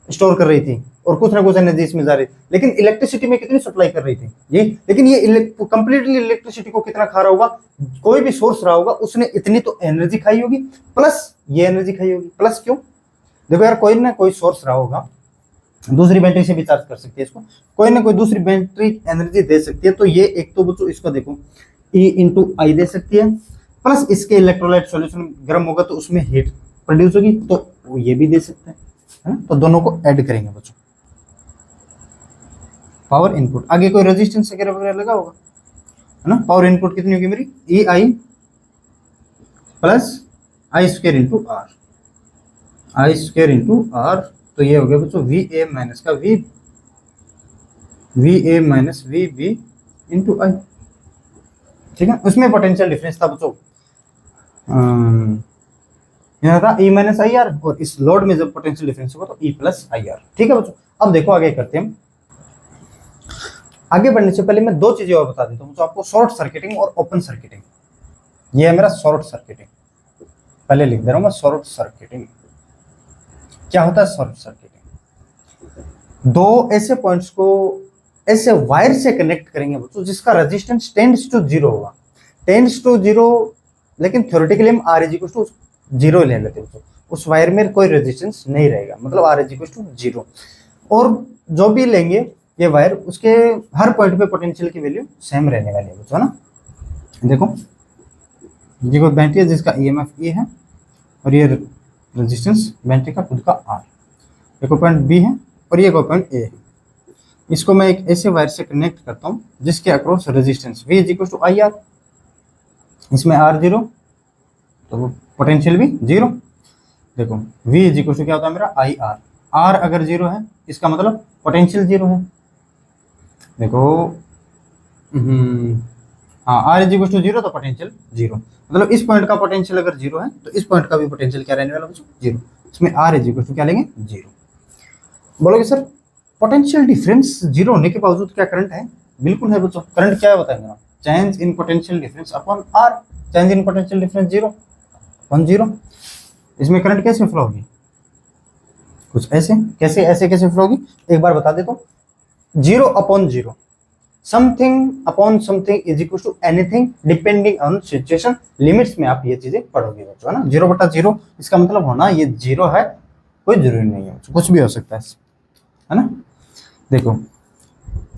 स्टोर कर रही थी और कुछ ना कुछ एनर्जी इसमें जा रही थी, लेकिन इलेक्ट्रिसिटी में कितनी सप्लाई कर रही थी ये। लेकिन ये कंप्लीटली इलेक्ट्रिसिटी को कितना खा रहा होगा? कोई भी सोर्स रहा होगा उसने इतनी तो एनर्जी खाई होगी, प्लस ये एनर्जी खाई होगी। प्लस क्यों? देखो यार, कोई ना कोई सोर्स रहा होगा, दूसरी बैटरी से भी चार्ज कर सकती है इसको, कोई ना कोई दूसरी बैटरी एनर्जी दे सकती है। तो ये एक तो बच्चों इसको देखो ई इंटू आई दे सकती है, प्लस इसके इलेक्ट्रोलाइट सॉल्यूशन गर्म होगा तो उसमें हीट प्रोड्यूस होगी, तो ये भी दे सकते हैं, है ना। तो दोनों को ऐड करेंगे बच्चों। पावर इनपुट, आगे कोई रेजिस्टेंस वगैरह वगैरह लगा होगा, है ना। पावर इनपुट कितनी होगी मेरी? E I plus I square into R, I square into R. तो ये हो गया बच्चों वी ए माइनस का V A minus V B into I, ठीक है। उसमें पोटेंशियल डिफरेंस था बच्चों, यहाँ था ई माइनस आई आर, और इस लोड में जब पोटेंशियल डिफरेंस होगा तो ई प्लस आई आर, ठीक है बच्चों। अब देखो आगे करते हैं। आगे बढ़ने से पहले मैं दो चीजें और बता देता हूँ आपको, शॉर्ट सर्किटिंग और ओपन सर्किटिंग। ये है मेरा शॉर्ट सर्किटिंग, पहले लिख दे रहा हूँ मैं शॉर्ट सर्किटिंग। क्या होता है शॉर्ट सर्किटिंग? दो ऐसे पॉइंट्स को ऐसे वायर से कनेक्ट करेंगे बच्चों जिसका रेजिस्टेंस टेंड्स टू जीरो होगा, टेंड्स टू जीरो, लेकिन थ्योरेटिकली हम R is equal to zero ले लेते हैं। उस वायर में कोई रेजिस्टेंस नहीं रहेगा, मतलब R is equal to zero. और जो भी लेंगे ये वायर, उसके हर पॉइंट पे पोटेंशियल की वैल्यू सेम रहने वाली है बच्चों, ना। देखो ये कोई बैटरी है जिसका ईएमएफ ए है, और ये रेजिस्टेंस बैटरी का खुद का आर। ये कोई पॉइंट बी है और ये कोई पॉइंट ए है। इसको मैं एक ऐसे वायर से कनेक्ट करता हूँ जिसके across resistance V is equal to I R, इसमें आर जीरो तो पोटेंशियल भी जीरो। देखो V इज इक्वल टू क्या होता है मेरा आई आर, आर अगर जीरो है इसका मतलब पोटेंशियल जीरो है। देखो हाँ, R is equal to zero तो पोटेंशियल जीरो, मतलब इस पॉइंट का पोटेंशियल अगर जीरो है तो इस पॉइंट का भी पोटेंशियल क्या रहने वाला बच्चों? जीरो। इसमें आर इज इक्वल टू क्या लेंगे? जीरो। बोलोगे सर पोटेंशियल डिफरेंस जीरो होने के बावजूद क्या करंट है? बिल्कुल है बच्चों। करंट क्या है बताएंगे? Change in potential difference upon R, change in potential difference zero upon zero. इसमें करंट कैसे फ्लो होगी? कुछ ऐसे, कैसे ऐसे कैसे फ्लो होगी एक बार बता दे तो, zero upon zero, something upon something is equal to anything depending on situation. Limits में आप ये चीजें पढ़ोगे बच्चों, है ना। जीरो बटा जीरो इसका मतलब होना ये जीरो है, कोई जरूरी नहीं है बच्चों, कुछ भी हो सकता है ना। देखो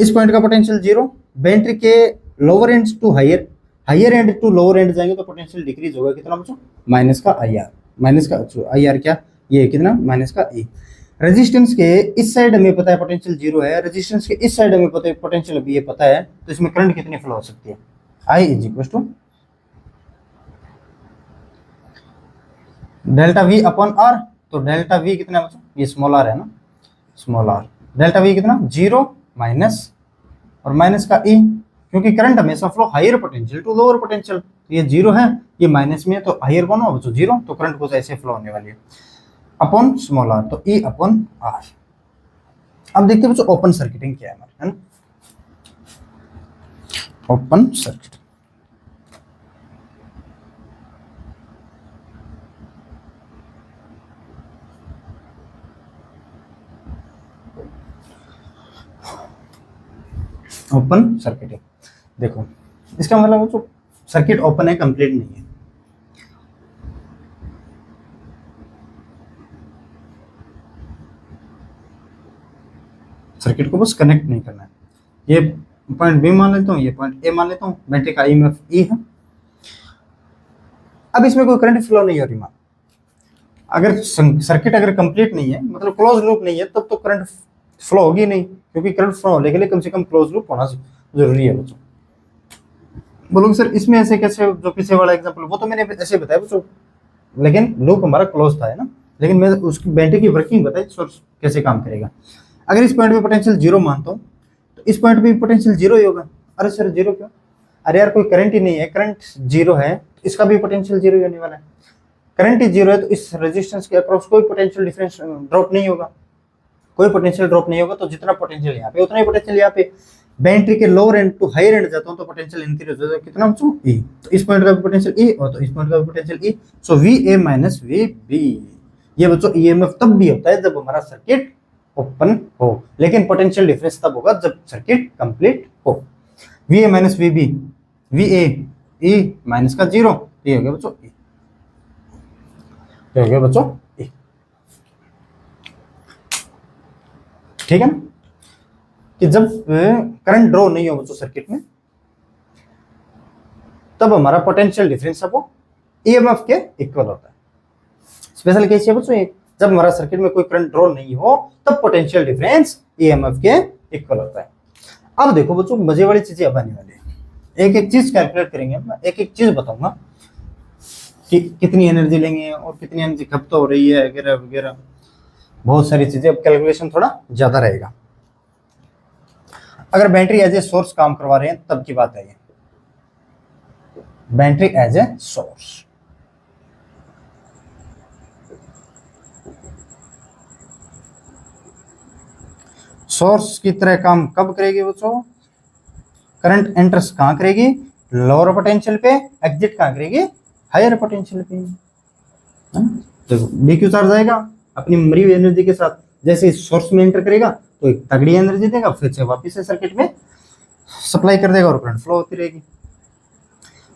इस पॉइंट का पोटेंशियल जीरो, बैटरी के lower end to higher, higher end to lower end जाएंगे तो पोटेंशियल डिक्रीज होगा कितना बच्चों? माइनस का आई आर, माइनस का आई आर क्या ये कितना? माइनस का ई। रेजिस्टेंस के इस साइड हमें पता है पोटेंशियल जीरो है, रेजिस्टेंस के इस साइड हमें पता है पोटेंशियल अभी ये पता है, तो इसमें करंट कितनी फ्लो हो सकती है? I is equal to delta V upon R. तो डेल्टा वी कितना बच्चों? ये स्मॉल आर है ना, स्मॉल आर। डेल्टा वी कितना? जीरो माइनस और माइनस का ई, क्योंकि करंट हमेशा flow higher potential to lower potential, ये जीरो है ये माइनस में है तो हायर कौन होगा बच्चों? जीरो। तो करंट कुछ ऐसे फ्लो होने वाली है अपॉन स्मॉल आर, तो ई अपॉन आर। अब देखते हैं बच्चों ओपन सर्किटिंग क्या है हमारे, है ना। ओपन सर्किट, ओपन सर्किटिंग देखो इसका मतलब बच्चों सर्किट ओपन है, कंप्लीट नहीं है। सर्किट को बस कनेक्ट नहीं करना है। ये पॉइंट बी मान लेता हूँ, ये पॉइंट ए मान लेता हूँ, बैटरी का ईएमएफ ई है। अब इसमें कोई करंट फ्लो नहीं हो रही। मान अगर सर्किट अगर कंप्लीट नहीं है, मतलब क्लोज लूप नहीं है, तब तो करंट फ्लो होगी नहीं, क्योंकि करंट फ्लो होने के लिए कम से कम क्लोज लूप होना जरूरी है बच्चों। बोलोगे सर इसमें ऐसे कैसे, जो पीछे वाला एग्जांपल वो तो मैंने ऐसे बताया बच्चों, लेकिन लूप हमारा क्लोज था, है ना। लेकिन मैं उसकी बैटरी की वर्किंग बताई, सोर्स कैसे काम करेगा। अगर इस पॉइंट पे पोटेंशियल जीरो मानता हूँ, तो इस पॉइंट पे पोटेंशियल जीरो ही होगा। अरे सर जीरो क्यों? अरे यार कोई करंट ही नहीं है, करंट जीरो है, तो इसका भी पोटेंशियल जीरो ही होने वाला है। करंट ही जीरो है तो इस रेजिस्टेंस के अक्रॉस कोई पोटेंशियल डिफरेंस ड्रॉप नहीं होगा, कोई पोटेंशियल ड्रॉप नहीं होगा। तो जितना पोटेंशियल यहाँ पे उतना ही पोटेंशियल यहाँ पे। बैटरी के lower end to higher end जाता हूँ तो पोटेंशियल इंक्रीज हो जाता है, कितना बच्चों? ई। तो इस पॉइंट का भी पोटेंशियल ई और तो इस पॉइंट का भी potential E. So V A minus V B. ये बच्चों ईएमएफ तब भी होता है जब हमारा सर्किट ओपन हो, लेकिन पोटेंशियल डिफरेंस तब होगा जब सर्किट कंप्लीट हो। V A minus V B, V A E minus का जीरो, ये हो गया बच्चों ई, ये हो गया बच्चों ई। ठीक है ना, कि जब करंट ड्रॉ नहीं हो बच्चों सर्किट में, तब हमारा पोटेंशियल डिफरेंस है वो ईएमएफ के इक्वल होता है। स्पेशल केस है बच्चों, जब हमारा सर्किट में कोई करंट ड्रॉ नहीं हो तब पोटेंशियल डिफरेंस ईएमएफ के इक्वल होता है। अब देखो बच्चों मजे वाली चीजें अब आने वाली है, एक एक चीज कैलकुलेट करेंगे, एक एक चीज बताऊंगा कि कितनी एनर्जी लेंगे और कितनी एनर्जी खपत हो रही है वगैरह वगैरह, बहुत सारी चीजें। अब कैलकुलेशन थोड़ा ज्यादा रहेगा। अगर बैटरी एज ए सोर्स काम करवा रहे हैं तब की बात है ये, battery as a source. Source की तरह काम कब करेगी बच्चों? करंट एंटर्स कहां करेगी? लोअर पोटेंशियल पे, एग्जिट कहां करेगी? हायर पोटेंशियल पे। देखो डीक्यू चार्ज आएगा अपनी मरी हुई एनर्जी के साथ, जैसे सोर्स में एंटर करेगा तो एक तगड़ी एनर्जी देगा, फिर से वापस से सर्किट में सप्लाई कर देगा और करंट फ्लो होती रहेगी।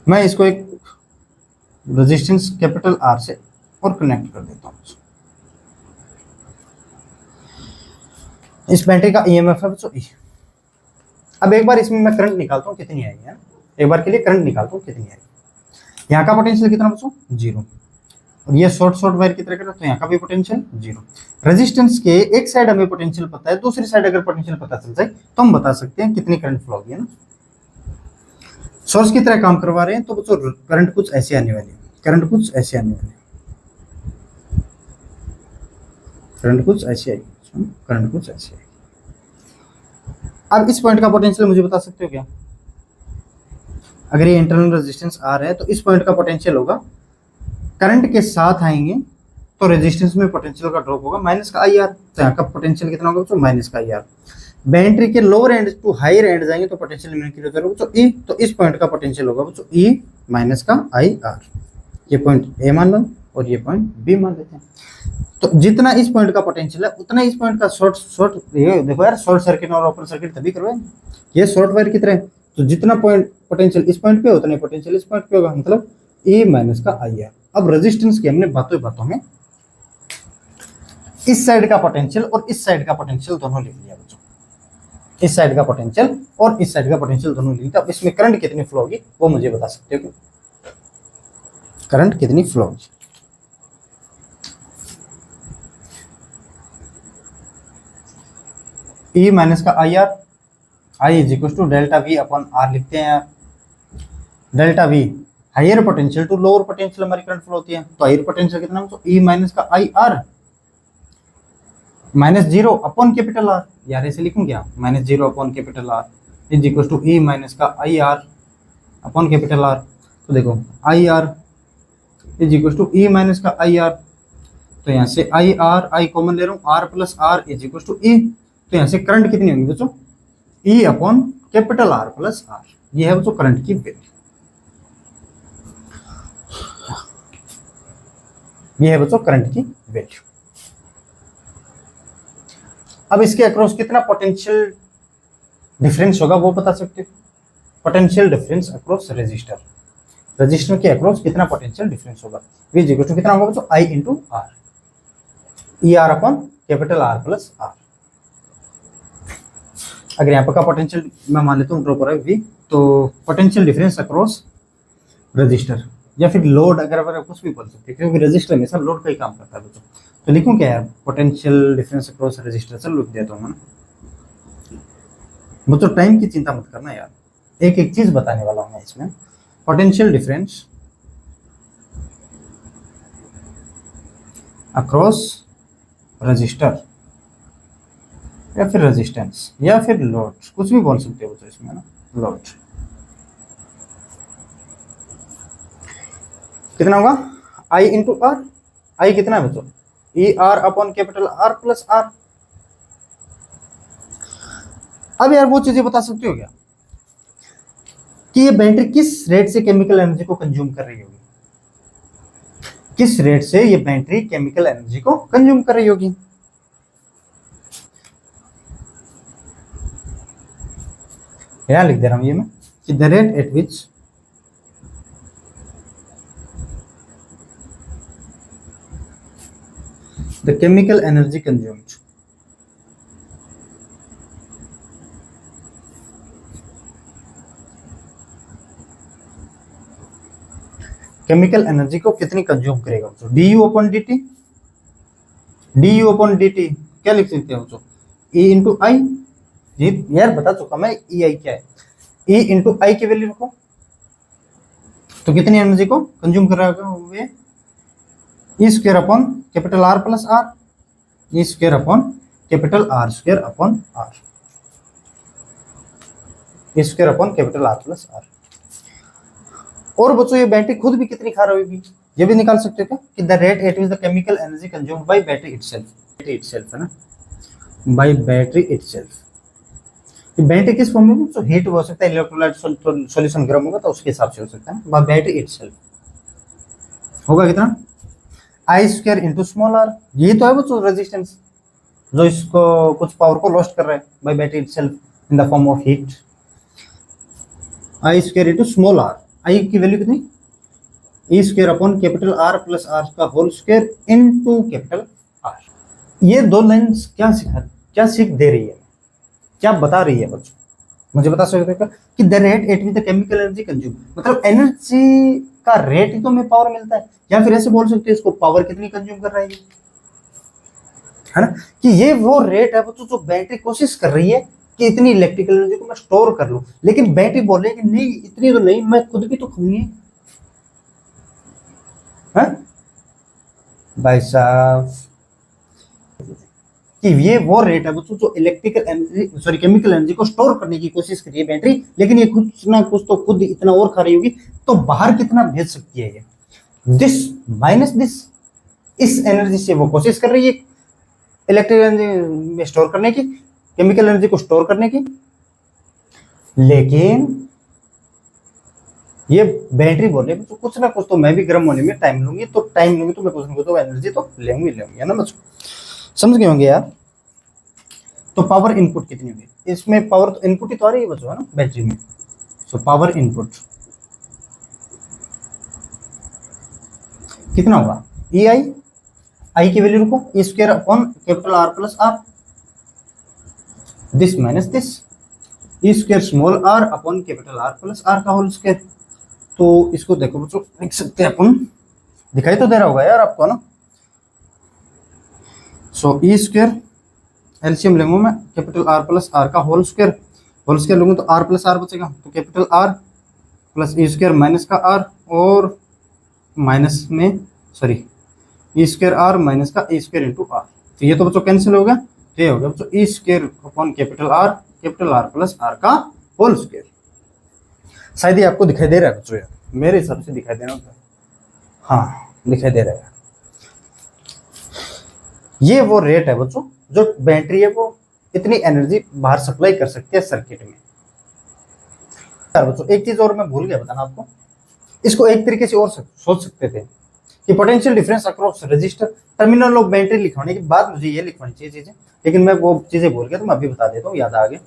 मैं इसको एक रेजिस्टेंस कैपिटल आर से और कनेक्ट कर देता हूँ। इस बैटरी का ईएमएफ है बच्चों ई। अब एक बार इसमें मैं करंट निकालता हूँ कितनी आएगी, है एक बार के लिए करंट निकालता हूँ कितनी आएगी। यहाँ का पोटेंशियल कितना बच्चों? जीरो। और ये शॉर्ट वायर की तरह तो यहाँ का भी पोटेंशियल जीरो। रेजिस्टेंस के एक साइड हमें पोटेंशियल पता है, दूसरी साइड अगर पोटेंशियल पता चल जाए तो हम बता सकते हैं कितनी करंट फ्लो होगी, है ना। सोर्स की तरह काम करवा रहे हैं तो बच्चों करंट कुछ ऐसे आने वाली है, करंट कुछ ऐसे आने वाली है, करंट कुछ ऐसे आएगी, करंट कुछ ऐसे आएगी। अब इस पॉइंट का पोटेंशियल मुझे बता सकते हो क्या? अगर ये इंटरनल रेजिस्टेंस आर है तो इस पॉइंट का पोटेंशियल होगा, करंट के साथ आएंगे तो रेजिस्टेंस में पोटेंशियल का ड्रॉप होगा माइनस का आई आर। तो यहाँ का पोटेंशियल कितना होगा बच्चों? माइनस का आई आर। बैटरी के lower end to higher end जाएंगे तो पोटेंशियल में इंक्रीज होगा बच्चों ई। तो इस पॉइंट का पोटेंशियल होगा बच्चों ई माइनस का आई आर। ये पॉइंट ए मान लो और ये पॉइंट बी मान लेते हैं। तो जितना इस पॉइंट का पोटेंशियल है उतना इस पॉइंट का शॉर्ट ये देखो यार, शॉर्ट सर्किट और ओपन सर्किट तभी करवाए, ये शॉर्ट वायर की तरह। तो जितना पॉइंट पोटेंशियल इस पॉइंट पे उतने पोटेंशियल इस पॉइंट पे होगा, मतलब ए माइनस का आई आर। अब रेजिस्टेंस की हमने बातों में इस साइड का पोटेंशियल और इस साइड का पोटेंशियल दोनों लिख लिया बच्चों, इस साइड का पोटेंशियल और इस साइड का पोटेंशियल दोनों लिख लिया। अब इसमें करंट कितनी फ्लो होगी वो मुझे बता सकते हो, करंट कितनी फ्लो होगी? ई माइनस का I R, I is equal to delta V upon R लिखते हैं यार। Delta V higher potential to lower potential हमारी करंट फ्लो होती है, तो हायर पोटेंशियल कितना हो? ई माइनस का I R minus zero upon capital R. यार ऐसे लिखूं क्या? Minus zero upon capital R is equal to E minus का I R upon capital R. तो देखो I R is equal to E minus का आई आर, तो यहाँ से आई आर, आई कॉमन ले रहा हूँ, R plus R is equal to E. तो यहाँ से करंट कितनी होगी बच्चों? E upon capital R plus R. ये है बच्चों करंट की वैल्यू, ये है बच्चों करंट की वैल्यू। अब इसके अक्रॉस कितना पोटेंशियल डिफरेंस होगा वो बता सकते हो? Potential difference across resistor, resistor के अक्रॉस कितना पोटेंशियल डिफरेंस होगा। V इज इक्वल टू कितना होगा बच्चों, I into R, E R upon capital R plus R. अगर यहाँ पर का पोटेंशियल मैं मान लेता हूँ ड्रॉ कर V, तो पोटेंशियल डिफरेंस अक्रॉस रजिस्टर या फिर लोड, अगर कुछ भी बोल सकते हैं क्योंकि रजिस्टर हमेशा लोड का ही काम करता है बच्चों। तो लिखूं क्या यार, पोटेंशियल डिफरेंस अक्रॉस रजिस्टर से लिख देता हूँ बच्चों। टाइम की चिंता मत करना यार, एक एक चीज बताने वाला हूँ मैं इसमें। पोटेंशियल डिफरेंस अक्रॉस रजिस्टर या फिर रेजिस्टेंस या फिर लोड, कुछ भी बोल सकते हो बच्चों इसमें ना। लोड कितना होगा, I इंटू आर। आई कितना है बच्चों, E R upon capital R plus R. अब यार वो चीजें बता सकते हो क्या कि ये बैटरी किस रेट से केमिकल एनर्जी को कंज्यूम कर रही होगी, किस रेट से ये बैटरी केमिकल एनर्जी को कंज्यूम कर रही होगी। यहां लिख दे रहा हूं ये मैं कि the rate at which the chemical energy consumed chemical energy को कितनी कंज्यूम करेगा बच्चों, D U upon D T. D U upon D T क्या लिख सकते हैं बच्चों, ई इंटू आई। यार बता चुका मैं ई आई क्या है, ई इंटू आई की वैल्यू रखो तो कितनी एनर्जी को कंज्यूम कर रहा है, E square upon capital R plus R, E square upon capital R square upon R, E square upon capital R plus R. और बच्चों ये बैटरी खुद भी कितनी खा रही होगी ये भी निकाल सकते हो क्या कि the rate at which the chemical energy consumed by battery itself है ना, बाय बैटरी इटसेल्फ। बैटरी किस फॉर्म में, तो हीट हो सकता है, इलेक्ट्रोलाइट सॉल्यूशन गर्म होगा तो उसके हिसाब से हो सकता है ना। बैटरी इटसेल्फ होगा कितना, I square into small are. यही तो है बच्चों रेजिस्टेंस जो इसको कुछ पावर को लॉस्ट कर रहा है by battery itself in the form of heat. I square into small R, I की वैल्यू कितनी, E square upon capital R plus R का whole square into capital R. ये दो लाइंस क्या सीख दे रही है, क्या बता रही है बच्चों, मुझे बता सकते हो कि the rate at which the chemical energy consume, मतलब एनर्जी का रेट ही तो हमें पावर मिलता है, या फिर ऐसे बोल सकते हैं इसको पावर कितनी कंज्यूम कर रही है ना, कि ये वो रेट है बच्चों जो बैटरी कोशिश कर रही है कि इतनी इलेक्ट्रिकल एनर्जी को मैं स्टोर कर लूं, लेकिन बैटरी बोल रही है कि नहीं इतनी तो नहीं, मैं खुद भी तो खाऊंगी भाई साहब। कि ये वो रेट है बच्चों जो electrical energy sorry chemical energy को स्टोर करने की कोशिश कर रही है बैटरी, लेकिन ये कुछ ना कुछ तो खुद इतना और खा रही होगी, तो बाहर कितना भेज सकती है ये, दिस माइनस दिस। इस एनर्जी से वो कोशिश कर रही है इलेक्ट्रिकल एनर्जी में स्टोर करने की, केमिकल एनर्जी को स्टोर करने की, लेकिन ये बैटरी बोल रही है तो कुछ ना कुछ तो मैं भी गर्म होने में टाइम लूंगी, तो टाइम लूंगी तो मैं कुछ ना कुछ तो एनर्जी तो लेंगी है ना बच्चों, समझ गए होंगे यार। तो पावर इनपुट कितनी होगी इसमें, पावर तो इनपुट ही तो आ रही है बच्चों है ना बैटरी में। सो पावर इनपुट कितना होगा, ई आई, आई की वैल्यू रुको, E square upon capital R plus R, this minus this, E square small R upon capital R plus R का होल स्क्वायर। तो इसको देखो बच्चों लिख सकते हैं अपन, दिखाई तो दे रहा होगा यार आपको ना। सो ई स्क्वायर एलसीएम लेंगे मैं कैपिटल आर प्लस आर का होल स्क्वायर लूंगा तो आर प्लस आर बचेगा, तो capital R plus E square minus का आर और माइनस में sorry E square R minus का ई स्क्वायर इंटू आर, तो ये तो बच्चों कैंसिल हो गया, ये हो गया बच्चों E square upon capital R plus R का होल स्क्वायर। शायद ये आपको दिखाई दे रहा है बच्चों यार, मेरे हिसाब से दिखाई दे रहा है, हाँ दिखाई दे रहा है। ये वो रेट है बच्चों जो बैटरी है वो इतनी एनर्जी बाहर सप्लाई कर सकती है सर्किट में। यार बच्चों एक चीज और मैं भूल गया बताना आपको, इसको एक तरीके से और सोच सकते थे कि potential difference across resistor terminal of battery लिखवाने के बाद मुझे ये लिखवानी चाहिए चीजें, लेकिन मैं वो चीजें भूल गया, तो मैं अभी बता देता हूँ, याद आ गया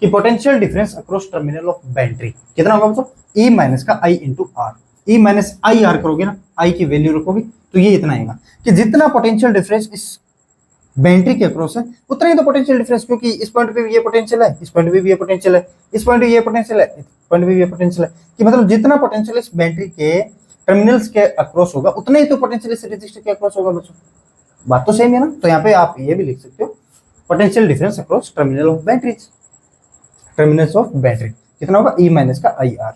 कि potential difference across terminal of battery कितना होगा बच्चों, ई माइनस का I into R. E minus I R करोगे ना, आई की वैल्यू रखोगे तो ये इतना आएगा कि जितना पोटेंशियल डिफरेंस इस बैटरी के अक्रॉस है उतना ही तो पोटेंशियल डिफरेंस, क्योंकि इस पॉइंट पे भी ये पोटेंशियल है, इस पॉइंट पे भी ये पोटेंशियल है, इस पॉइंट पे ये पोटेंशियल है, इस पॉइंट पे भी ये पोटेंशियल है, कि मतलब जितना पोटेंशियल इस बैटरी के टर्मिनल्स के अक्रॉस होगा उतना ही तो पोटेंशियल इस रेजिस्टर के अक्रॉस होगा बच्चों। बात तो सेम है ना। तो यहाँ पे आप ये भी लिख सकते हो potential difference across terminal of batteries, terminals of battery कितना होगा, ई माइनस का आई आर।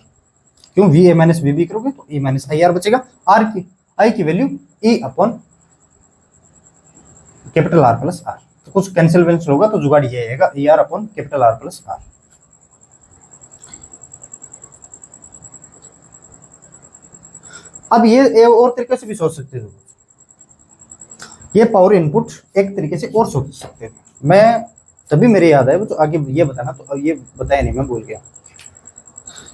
क्यों, V A minus V B करोगे तो ई माइनस आई आर बचेगा, आर की आई की value E upon capital R plus R. तो कुछ कैंसिल वेंसिल होगा तो जुगाड़ ये आएगा, E R upon capital R plus R. अब ये और तरीके से भी सोच सकते हो, ये पावर इनपुट एक तरीके से और सोच सकते थे। मैं तभी मेरे याद आया तो आगे ये बताना, तो अब ये बताया नहीं, मैं भूल गया।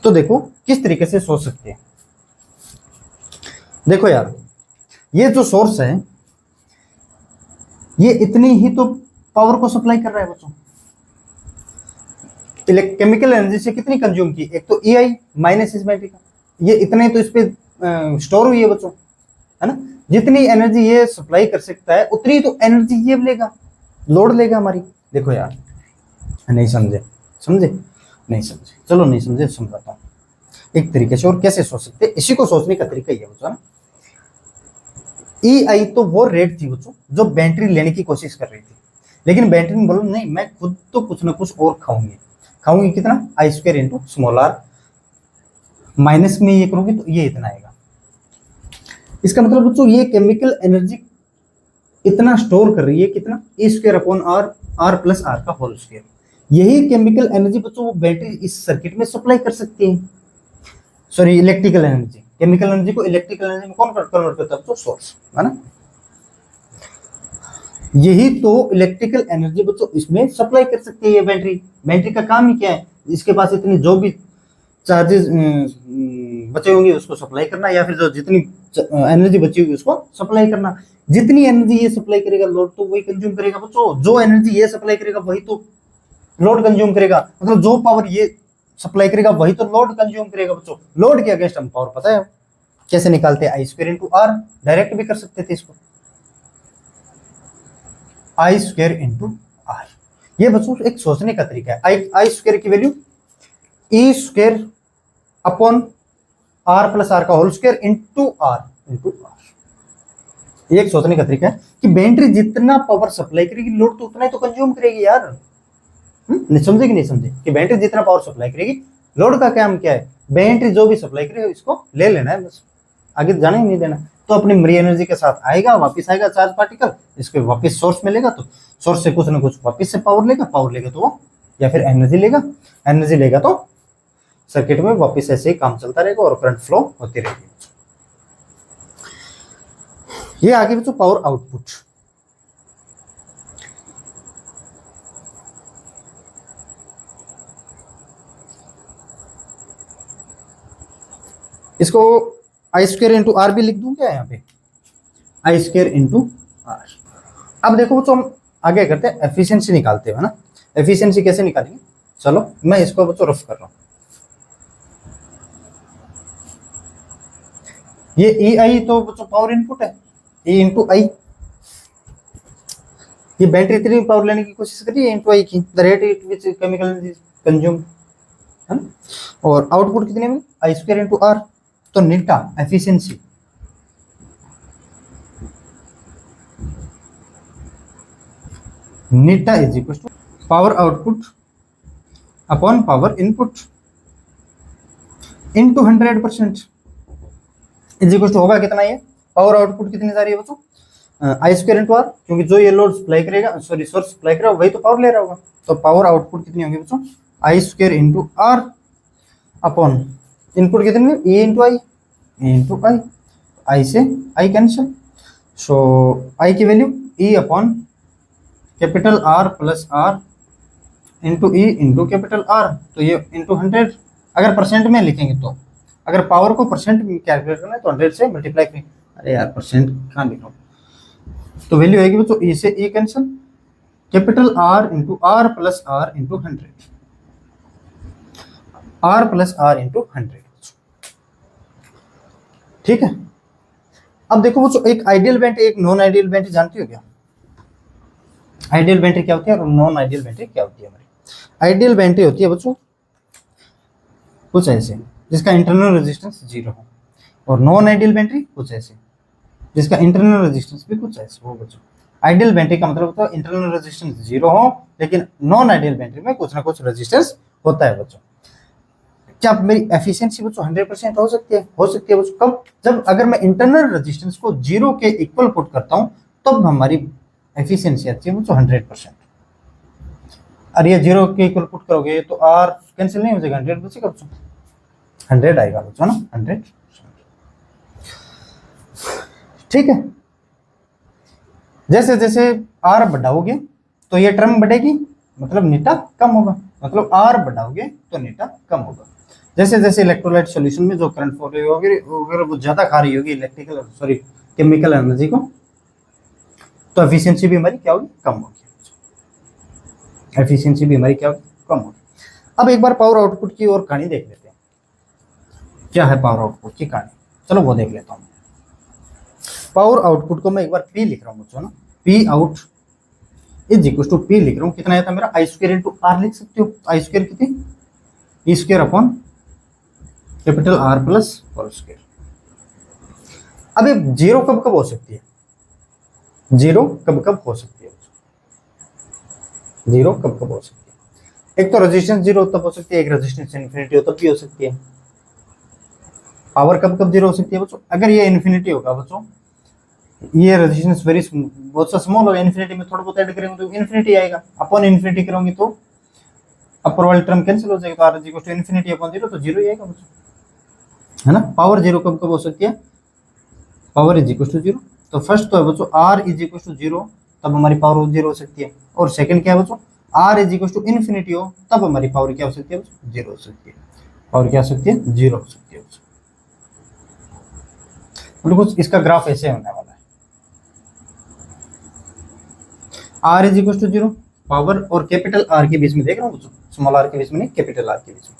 तो देखो किस तरीके से सोच सकते हैं। देखो यार, ये जो सोर्स है ये इतनी ही तो पावर को सप्लाई कर रहा है बच्चों। केमिकल एनर्जी से कितनी कंज्यूम की, एक तो ई आई माइनस इस बैटरी का, ये इतने तो इस पे स्टोर हुई है बच्चों, है ना। जितनी एनर्जी ये सप्लाई कर सकता है उतनी तो एनर्जी ये लेगा, लोड लेगा हमारी। देखो यार, नहीं समझे, समझे नहीं समझे, चलो नहीं समझे समझाता हूँ एक तरीके से और कैसे सोच सकते हैं। इसी को सोचने का तरीका ये बच्चों ना, ई आई तो वो रेट थी बच्चों जो बैटरी लेने की कोशिश कर रही थी, लेकिन बैटरी ने बोला नहीं मैं खुद तो कुछ ना कुछ और खाऊंगी कितना, I square into small R, minus में ये करोगे तो ये इतना आएगा। इसका मतलब बच्चों ये केमिकल एनर्जी इतना स्टोर कर रही है, कितना, E square upon R, R plus R का होल स्क्वायर। यही केमिकल एनर्जी बच्चों वो बैटरी इस सर्किट में सप्लाई कर सकती है। Sorry, electrical energy, chemical energy को इलेक्ट्रिकल एनर्जी में कौन कन्वर्ट करता है तो सोर्स, है ना। यही तो इलेक्ट्रिकल एनर्जी बच्चों इसमें सप्लाई कर सकती है ये बैटरी। बैटरी का काम ही क्या है, इसके पास इतनी जो भी चार्जेस बचे होंगे उसको सप्लाई करना, या फिर जो जितनी एनर्जी बची होगी उसको सप्लाई करना। जितनी एनर्जी ये सप्लाई करेगा लोड तो वही कंज्यूम करेगा बच्चों, जो एनर्जी ये सप्लाई करेगा वही तो लोड कंज्यूम करेगा, मतलब जो पावर ये सप्लाई करेगा वही तो लोड कंज्यूम करेगा बच्चों। लोड के अगेंस्ट हम पावर पता है कैसे निकालते हैं, आई स्क्वायर इंटू आर, डायरेक्ट भी कर सकते थे इसको, आई स्क्वायर इंटू आर। ये बच्चों एक सोचने का तरीका है। आई स्क्वायर की value E square upon R plus R का होल स्क्वायर इंटू आर। ये एक सोचने का तरीका है कि बैटरी जितना पावर सप्लाई करेगी लोड तो उतना ही तो कंज्यूम करेगी यार। नहीं समझे कि नहीं समझे, कि बैटरी जितना पावर सप्लाई करेगी, लोड का काम क्या है, बैटरी जो भी सप्लाई करेगी इसको ले लेना है बस, आगे जाने ही नहीं देना। तो अपनी मरी एनर्जी के साथ आएगा, वापस आएगा चार्ज पार्टिकल, इसको वापस सोर्स में लेगा तो सोर्स से कुछ ना कुछ वापस से पावर लेगा तो वो, या फिर एनर्जी लेगा तो सर्किट में वापस ऐसे ही काम चलता रहेगा और करंट फ्लो होती रहेगी। ये आगे बच्चों पावर आउटपुट। इसको आई स्क्वायर इंटू आर भी लिख दूं क्या यहाँ पे, आई स्क्वायर इंटू आर। अब देखो बच्चों हम आगे करते हैं, एफिशिएंसी निकालते हैं ना। एफिशिएंसी कैसे निकालेंगे, चलो मैं इसको बच्चों रफ कर रहा हूँ। ये ई आई तो बच्चों पावर इनपुट है, ई इंटू आई। ये बैटरी इतनी पावर लेने की कोशिश कर रही है इंटू आई की, the rate it which chemical energy consume, है ना। और आउटपुट कितने में, आई स्क्वायर इंटू आर। तो निटा एफिशिएंसी निटा is equal to power output upon power input into 100% is equal to होगा कितना, ये पावर आउटपुट कितनी जा रही है बच्चों, आई स्क्वायर इंटू आर, क्योंकि जो ये लोड सप्लाई करेगा, सॉरी सोर्स सप्लाई करेगा वही तो पावर ले रहा होगा। तो पावर आउटपुट कितनी होगी बच्चों, I square into R upon input कितनी, ई इंटू आई, इंटू आई, आई से आई कैंसिल, सो आई की value E upon capital R plus R into E into capital R. तो ये इंटू 100, अगर परसेंट में लिखेंगे तो, अगर पावर को परसेंट में कैलकुलेट करना है तो 100 से मल्टीप्लाई करें। अरे यार परसेंट कहाँ लिख रहा हूँ, तो वैल्यू आएगी तो ई से E cancel, capital R into R plus R into 100, R plus R into 100। ठीक है। अब देखो वो जो एक आइडियल बैटरी एक नॉन आइडियल बैटरी जानती हो क्या? आइडियल बैटरी क्या होती है और नॉन आइडियल बैटरी क्या होती है? हमारी आइडियल बैटरी होती है बच्चों कुछ ऐसे जिसका इंटरनल रेजिस्टेंस 0 हो, और नॉन आइडियल बैटरी कुछ ऐसे जिसका इंटरनल रेजिस्टेंस भी कुछ ऐसे हो बच्चों। आइडियल बैटरी का मतलब होता है इंटरनल रेजिस्टेंस 0 हो, लेकिन नॉन आइडियल बैटरी में कुछ ना कुछ रेजिस्टेंस होता है बच्चों। क्या मेरी एफिशिएंसी बच्चों 100% हो सकती है? हो सकती है बच्चों। कब? जब अगर मैं इंटरनल रेजिस्टेंस को 0 के इक्वल पुट करता हूं तब हमारी एफिशिएंसी आती है बच्चों 100%। और ये 0 के इक्वल पुट करोगे तो आर कैंसिल नहीं हो जाएगा, 100 बचेगा बच्चों, 100 आएगा बच्चों ना, 100। ठीक है। जैसे जैसे आर बढ़ाओगे तो ये टर्म बढ़ेगी, मतलब नीटा कम होगा, मतलब आर बढ़ाओगे तो नीटा कम होगा। जैसे जैसे इलेक्ट्रोलाइट सॉल्यूशन में जो करंट फ्लो होगी अगर वो ज्यादा खा रही होगी इलेक्ट्रिकल सॉरी केमिकल एनर्जी को, तो एफिशिएंसी भी हमारी क्या होगी? कम होगी। एफिशिएंसी भी हमारी क्या होगी? कम होगी। अब एक बार पावर आउटपुट की और कहानी देख लेते हैं। क्या है पावर आउटपुट की कहानी? चलो वो देख लेता हूँ। पावर आउटपुट को मैं एक बार P लिख रहा हूँ बच्चों ना, P out is equal to P लिख रहा हूँ, कितना आया था मेरा? I स्क्वायर इंटू R लिख सकते हो। I स्क्वायर कितनी? E square upon capital R plus whole square. अब ये 0 कब कब हो सकती है? 0 कब कब हो सकती है? 0 कब कब हो सकती है? एक तो रेजिस्टेंस 0 तब हो सकती है, एक रेजिस्टेंस इन्फिनिटी हो तब भी हो सकती है। पावर कब कब 0 हो सकती है बच्चों? अगर ये इन्फिनिटी होगा बच्चों, ये रेजिस्टेंस वेरी बहुत सा स्मॉल होगा, इन्फिनिटी में थोड़ा बहुत ऐड करेंगे तो इन्फिनिटी आएगा, अपॉन इन्फिनिटी करोगे तो अपर वाली टर्म कैंसिल हो जाएगा, तो R is equal to infinity upon 0, तो 0 ही आएगा बच्चों, है ना। पावर 0 कब कब हो सकती है? Power is equal to 0। तो फर्स्ट तो है बच्चों आर इज इक्वल टू 0, तब हमारी पावर 0 हो सकती है। और सेकंड क्या है बच्चों? R is equal to infinity हो तब हमारी पावर क्या हो सकती है बच्चों? 0 हो सकती है। पावर क्या हो सकती है? 0 हो सकती है बच्चों। कुछ इसका ग्राफ ऐसे होने वाला है, R is equal to 0 power और कैपिटल आर के बीच में देख रहा हूँ बच्चों, स्मॉल आर के बीच में नहीं, कैपिटल आर के बीच में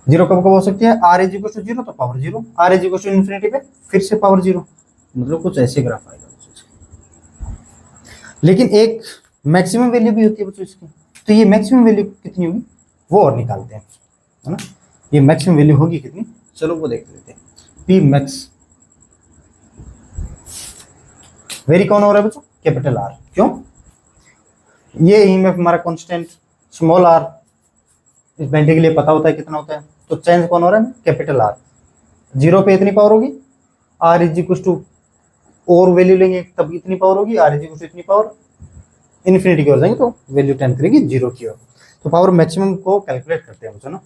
0 कब कब हो सकती है? आर इज इक्वल टू 0 तो power 0, R is equal to infinity पे फिर से पावर 0, मतलब कुछ ऐसे ग्राफ आएगा बच्चों। लेकिन एक मैक्सिमम वैल्यू भी होती है बच्चों इसकी, तो ये मैक्सिमम वैल्यू कितनी होगी वो और निकालते हैं, है ना। ये मैक्सिमम वैल्यू होगी कितनी? चलो वो देख लेते हैं। पी मैक्स वेरी कौन हो रहा है बच्चों? Capital R. क्यों? ये ईएमएफ हमारा कांस्टेंट स्मॉल आर इस बैटरी के लिए पता होता है कितना होता है, तो चेंज कौन हो रहा है? Capital R. 0 पे इतनी पावर होगी, आर इज इक्वल टू और वैल्यू लेंगे तब इतनी पावर होगी, आर इज इक्वल टू इतनी पावर, इन्फिनिटी की ओर जाएंगे तो वैल्यू टेंड करेगी 0 की ओर। तो पावर मैक्सिमम को कैलकुलेट करते हैं बच्चों ना।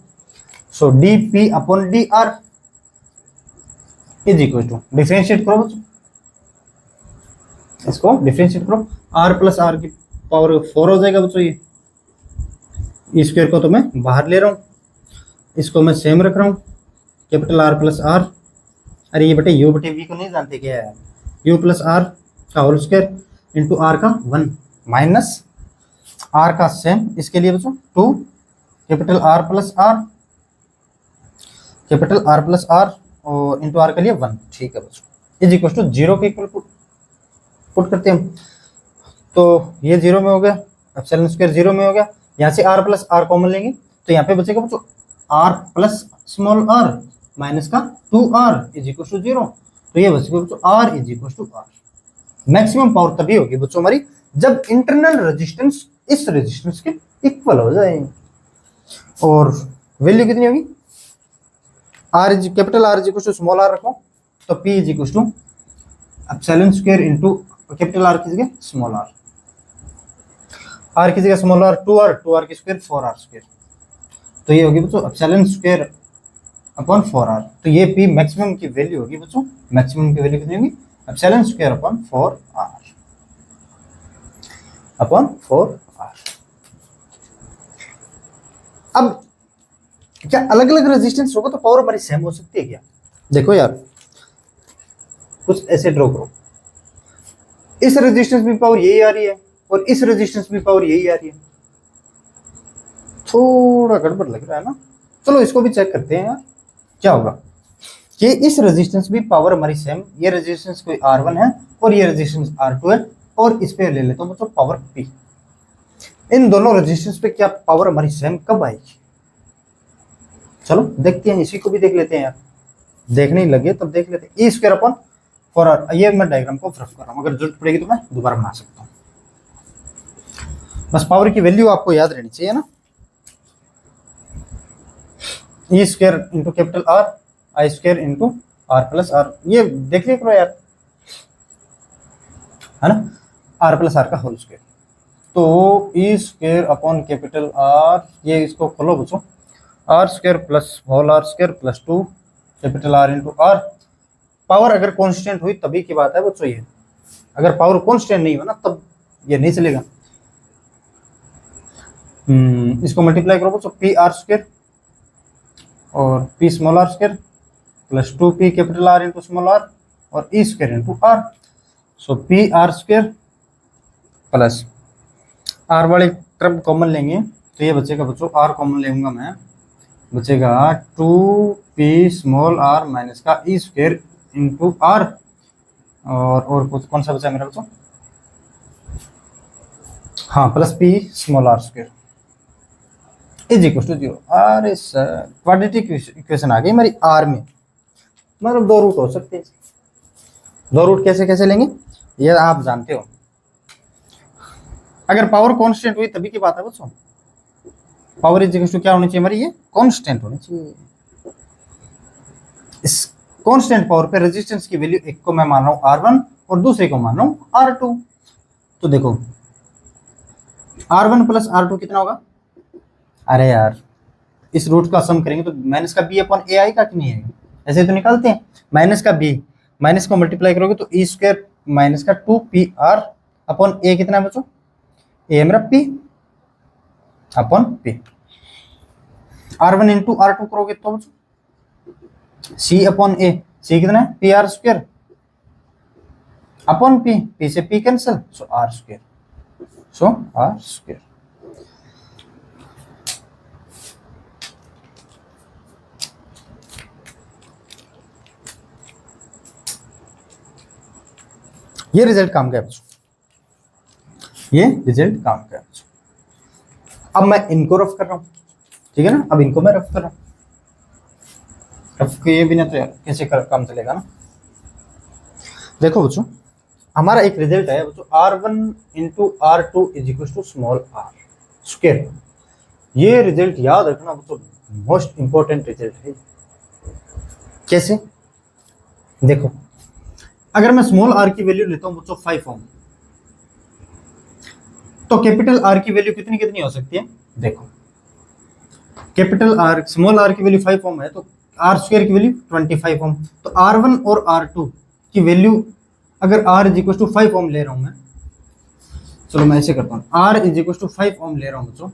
So D P upon D R is equal to, differentiate करो बच्चों, इसको डिफरेंशिएट करो, आर प्लस आर की पावर 4 हो जाएगा बच्चों। ये स्क्वायर को तो मैं बाहर ले रहा हूँ, इसको मैं सेम रख रहा हूँ, कैपिटल आर प्लस आर, अरे ये बटे यू बटे वी को नहीं जानते क्या है? यू प्लस आर का होल स्क्वायर इंटू आर का 1 माइनस आर का सेम, इसके लिए बच्चों 2 capital R plus R, capital R plus R और इंटू आर के लिए 1, ठीक है बच्चों, इज इक्वल टू 0 के इक्वल पुट करते हैं हम, तो ये 0 में हो गया, एप्सिलॉन स्क्वायर 0 में हो गया, यहाँ से आर प्लस आर कॉमन लेंगे तो यहाँ पे बचेगा बच्चों R plus small R minus का 2r इज इक्वल टू 0, तो ये बचेगा बच्चों R is equal to R. Maximum power तभी होगी बच्चों हमारी जब इंटरनल रेजिस्टेंस इस रेजिस्टेंस के इक्वल हो जाए, और वैल्यू कितनी होगी? R is capital R is equal to small R रखो, तो P is equal to epsilon square into capital R की जगह स्मॉल आर की जगह स्मॉल आर 2r की स्क्वायर 4r स्क्वायर, तो ये होगी बच्चों एप्सिलॉन स्क्वायर अपॉन 4r, तो ये पी मैक्सिमम की वैल्यू होगी बच्चों, मैक्सिमम की वैल्यू कितनी होगी? Epsilon square upon 4r। अब क्या अलग अलग रेजिस्टेंस होगा तो पावर हमारी सेम हो सकती है क्या? देखो यार कुछ ऐसे ड्रॉ करो, इस रेजिस्टेंस में पावर यही आ रही है और इस रेजिस्टेंस में पावर यही आ रही है, थोड़ा गड़बड़ लग रहा है ना। चलो इसको भी चेक करते हैं यार क्या होगा, कि इस रेजिस्टेंस भी पावर हमारी सेम, ये रेजिस्टेंस कोई R1 है और ये रेजिस्टेंस R2 है, और इस पे ले लेता हूँ बच्चों पावर P। इन दोनों रेजिस्टेंस पे क्या पावर हमारी सेम कब आएगी? चलो देखते हैं, इसी को भी देख लेते हैं यार, देखने ही लगे तब देख लेते हैं। E² अपॉन 4R, ये मैं डायग्राम को रफ कर रहा हूँ, अगर जरूरत पड़ेगी तो मैं दोबारा बना सकता हूँ। बस पावर की वैल्यू आपको याद रहनी चाहिए ना, E² into capital R, I² into R plus R, ये देख लिया करो यार, है ना, R प्लस R का होल स्क्वायर। तो E² अपॉन कैपिटल R, ये इसको खोलो बच्चों, R² plus whole R² plus 2 capital R into R। Power अगर कांस्टेंट हुई तभी की बात है बच्चों, ये अगर पावर कांस्टेंट नहीं हो ना तब ये नहीं चलेगा। इसको मल्टीप्लाई करो बच्चों, PR² और P small R² plus 2P capital R into small R और E² इंटू R। सो PR² प्लस R वाले टर्म कॉमन लेंगे तो ये बचेगा बच्चों, R कॉमन लेऊंगा मैं, बचेगा 2P स्मॉल r माइनस का E² इंटू R, और कौन सा बचा मेरा बच्चों, हाँ plus P small R² is equal to 0। अरे सर क्वाड्रेटिक इक्वेशन आ गई हमारी R में, मतलब दो रूट हो सकते हैं। दो रूट कैसे कैसे लेंगे ये आप जानते हो, अगर पावर कांस्टेंट हुई तभी की बात है बच्चों। पावर इज इक्वल टू क्या होनी चाहिए हमारी, ये कांस्टेंट होनी चाहिए। इस कांस्टेंट पावर पे रेजिस्टेंस की वैल्यू एक को मैं मान रहा हूं R1 और दूसरे को मान रहा हूं R2। तो देखो R1 प्लस R2 कितना होगा, अरे यार इस रूट का सम करेंगे तो माइनस का B अपॉन A आएगा कि नहीं आएगा, ऐसे तो निकालते हैं। माइनस का B, माइनस को मल्टीप्लाई करोगे तो E² माइनस का 2PR अपॉन A कितना है बच्चों, A है मेरा P upon P। R1 into R2 करोगे तो C अपॉन A, C कितना है PR² अपॉन P से P कैंसिल, सो R², सो R²। ये रिजल्ट काम का है बच्चों, ये रिजल्ट काम का है बच्चों। अब मैं इनको रफ कर रहा हूं, ठीक है ना, अब इनको मैं रफ कर रहा हूं, रफ किए बिना तो यार कैसे काम चलेगा ना। देखो बच्चों हमारा एक रिजल्ट है बच्चों, R1 into R2 is equal to small R²। ये रिजल्ट याद रखना बच्चों, मोस्ट इंपॉर्टेंट रिजल्ट है। कैसे, देखो अगर मैं स्मॉल r की वैल्यू लेता हूं बच्चों 5 ओम, तो कैपिटल R की वैल्यू कितनी कितनी हो सकती है, देखो कैपिटल R स्मॉल r की वैल्यू 5 ओम है तो R² की वैल्यू 25 ओम। तो R1 और R2 की वैल्यू अगर R इज इक्वल टू 5 ओम ले रहा हूं मैं, चलो मैं ऐसे करता हूँ, R इज इक्वल टू 5 ओम ले रहा हूँ बच्चों,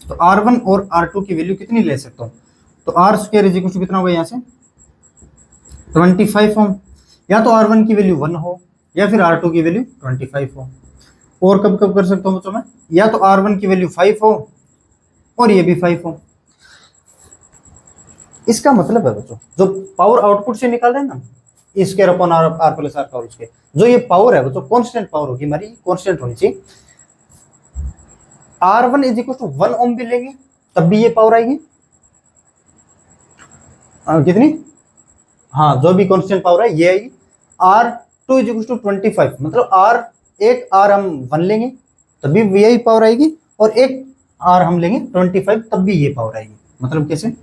तो R1 और R2 की वैल्यू कितनी ले सकता हूँ, तो R² इज इक्वल टू कितना होगा यहाँ से 25 ओम। या तो R1 की वैल्यू 1 हो या फिर R2 की वैल्यू 25 हो। और कब कब कर सकता हूँ बच्चों मैं, या तो R1 की वैल्यू 5 हो और ये भी 5 हो। इसका मतलब है बच्चों जो पावर आउटपुट से निकाल रहे हैं ना, E² upon R plus R का होल स्क्वायर, जो ये पावर है बच्चों कांस्टेंट पावर होगी हमारी, कांस्टेंट होनी चाहिए। R1 इज इक्वल टू 1 ओम भी लेंगे तब भी ये पावर आएगी, कितनी, हाँ जो भी कांस्टेंट पावर है ये आएगी। R2 इज इक्वल टू 25, मतलब एक R हम 1 लेंगे तब भी यही पावर आएगी, और एक R हम लेंगे 25 तब भी ये पावर आएगी। मतलब कैसे,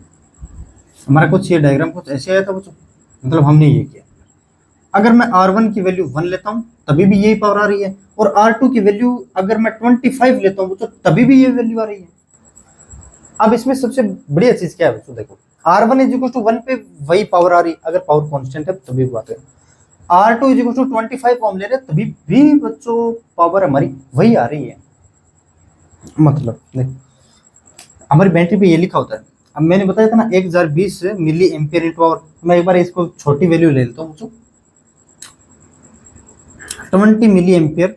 हमारा कुछ ये डायग्राम कुछ ऐसे आया था बच्चों, मतलब हमने ये किया, अगर मैं R1 की वैल्यू 1 लेता हूँ तभी भी यही पावर आ रही है, और R2 की वैल्यू अगर मैं 25 लेता हूँ तो तभी भी ये वैल्यू आ रही है। अब इसमें सबसे बढ़िया चीज क्या है बच्चों, देखो R1 इज इक्वल टू 1 पे वही पावर आ रही है, अगर पावर कांस्टेंट है तभी बात है। R2 इज इक्वल टू 25 ओम ले रहे तभी भी बच्चों पावर हमारी वही आ रही है। मतलब देखो हमारी बैटरी पे ये लिखा होता है, अब मैंने बताया था ना 1020 मिली एम्पियर इंटू आवर, मैं एक बार इसको छोटी वैल्यू ले लेता हूँ बच्चों, 20 milli ampere,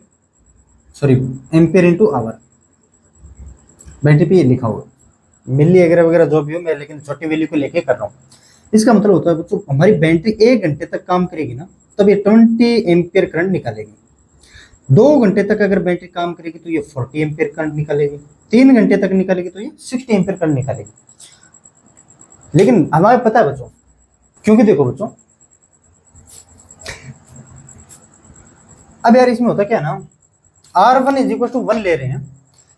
sorry ampere into hour, battery पे ये लिखा होगा, मिली वगैरह वगैरह जो भी हो मैं लेकिन छोटी वैल्यू को लेके कर रहा हूँ। इसका मतलब होता है बच्चों हमारी बैटरी 1 घंटे तक काम करेगी ना, तब ये 20 एम्पियर करंट निकालेगी। 2 घंटे तक अगर बैटरी काम करेगी तो ये 40 एम्पियर करंट निकालेगी। 3 घंटे तक निकालेगी तो ये 60 एम्पियर करंट निकालेगी। लेकिन हमें पता है बच्चों, क्योंकि देखो बच्चों अब यार इसमें होता क्या ना, R1 = 1 ले रहे हैं,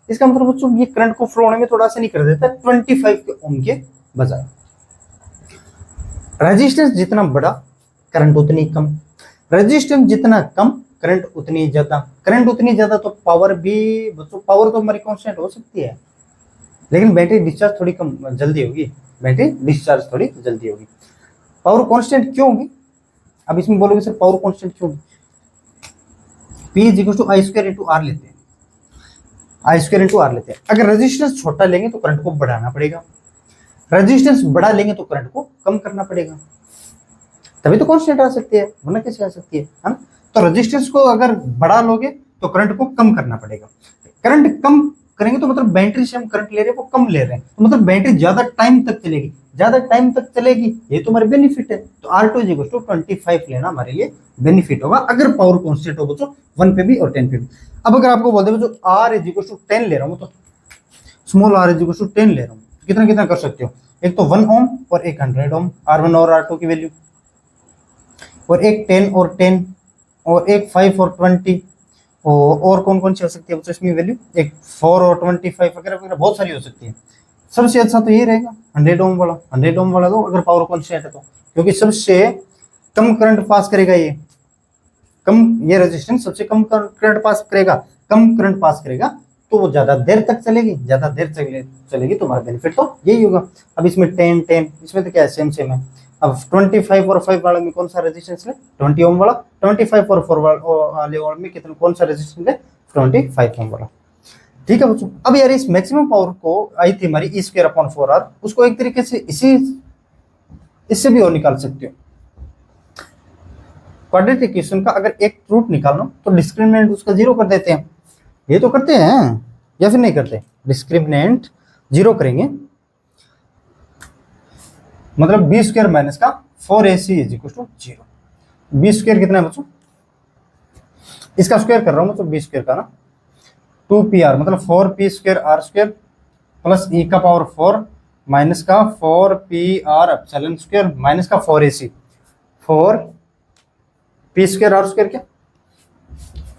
इसका मतलब बच्चों ये करंट को फ्लो होने में थोड़ा सा नहीं कर देता 25 के ओम के बजाय। रेजिस्टेंस जितना बड़ा करंट उतनी कम, रेजिस्टेंस जितना कम करंट उतनी ज्यादा, करंट उतनी ज्यादा तो पावर भी बच्चों, पावर तो हमारी कांस्टेंट हो सकती है, लेकिन बैटरी डिस्चार्ज थोड़ी कम जल्दी होगी, बैटरी डिस्चार्ज थोड़ी जल्दी होगी। पावर कांस्टेंट क्यों होगी? अब इसमें बोलोगे सर पावर कांस्टेंट क्यों होगी? P = I² × R लेते हैं, I² × R लेते हैं। अगर रेजिस्टेंस छोटा लेंगे तो करंट को बढ़ाना पड़ेगा, रेजिस्टेंस बड़ा लेंगे तो करंट को कम करना पड़ेगा, तभी तो कांस्टेंट आ सकती है, वरना कैसे आ सकती है ना? तो रेजिस्टेंस को अगर बढ़ा लोगे तो करंट को कम करना पड़ेगा। करंट कम करेंगे तो मतलब बैटरी से हम करंट ले रहे हैं वो कम ले रहे हैं, तो मतलब बैटरी ज्यादा टाइम तक चलेगी, ज्यादा टाइम तक चलेगी, ये तो हमारे बेनिफिट है। तो R2 = 25 लेना हमारे लिए बेनिफिट होगा, अगर पावर कांस्टेंट हो बच्चों 1 पे भी और 10 पे भी। अब अगर आपको बोल दे बच्चों R = 10 ले रहा हूँ, तो स्मॉल r = 10 ले रहा हूँ, कितना कितना कर सकते हो, एक तो 1 ओम और एक 100 ओम, R1 और R2 की वैल्यू, और एक 10 और 10 और एक 5 और 20, और कौन कौन सी हो सकती है बच्चों इसमें वैल्यू, एक 4 और 25 वगैरह वगैरह बहुत सारी हो सकती है। सबसे अच्छा तो ये रहेगा 100 ओम वाला, 100 ओम वाला दो अगर पावर कांस्टेंट है तो, क्योंकि सबसे कम करंट पास करेगा ये, ये रेजिस्टेंस सबसे कम करंट पास करेगा, कम करंट पास करेगा तो वो ज्यादा देर तक चलेगी, ज्यादा देर चलेगी तो हमारा बेनिफिट तो यही होगा। अब इसमें 10 10 इसमें तो क्या है, सेम सेम है। अब 25 और 5 वाले में कौन सा रेजिस्टेंस है, 20 ओम वाला, 25 और 4 वाले में कितना कौन सा रेजिस्टेंस है, 25 ओम वाला। ठीक है बच्चों। अब यार इस मैक्सिमम पावर को आई थी हमारी E²/4R, उसको एक तरीके से इससे भी और निकाल सकते हो। क्वाड्रेटिक इक्वेशन का अगर एक रूट निकालना तो डिस्क्रिमिनेंट उसका 0 कर देते हैं, ये तो करते हैं या फिर नहीं करते, डिस्क्रिमिनेंट 0 करेंगे, मतलब B² - का 4AC = 0। B² कितना है बच्चों, इसका स्क्वायर कर रहा हूं मतलब B² का ना 2PR मतलब 4P²R² प्लस E⁴ माइनस का 4PR² माइनस का 4AC, 4P²R² क्या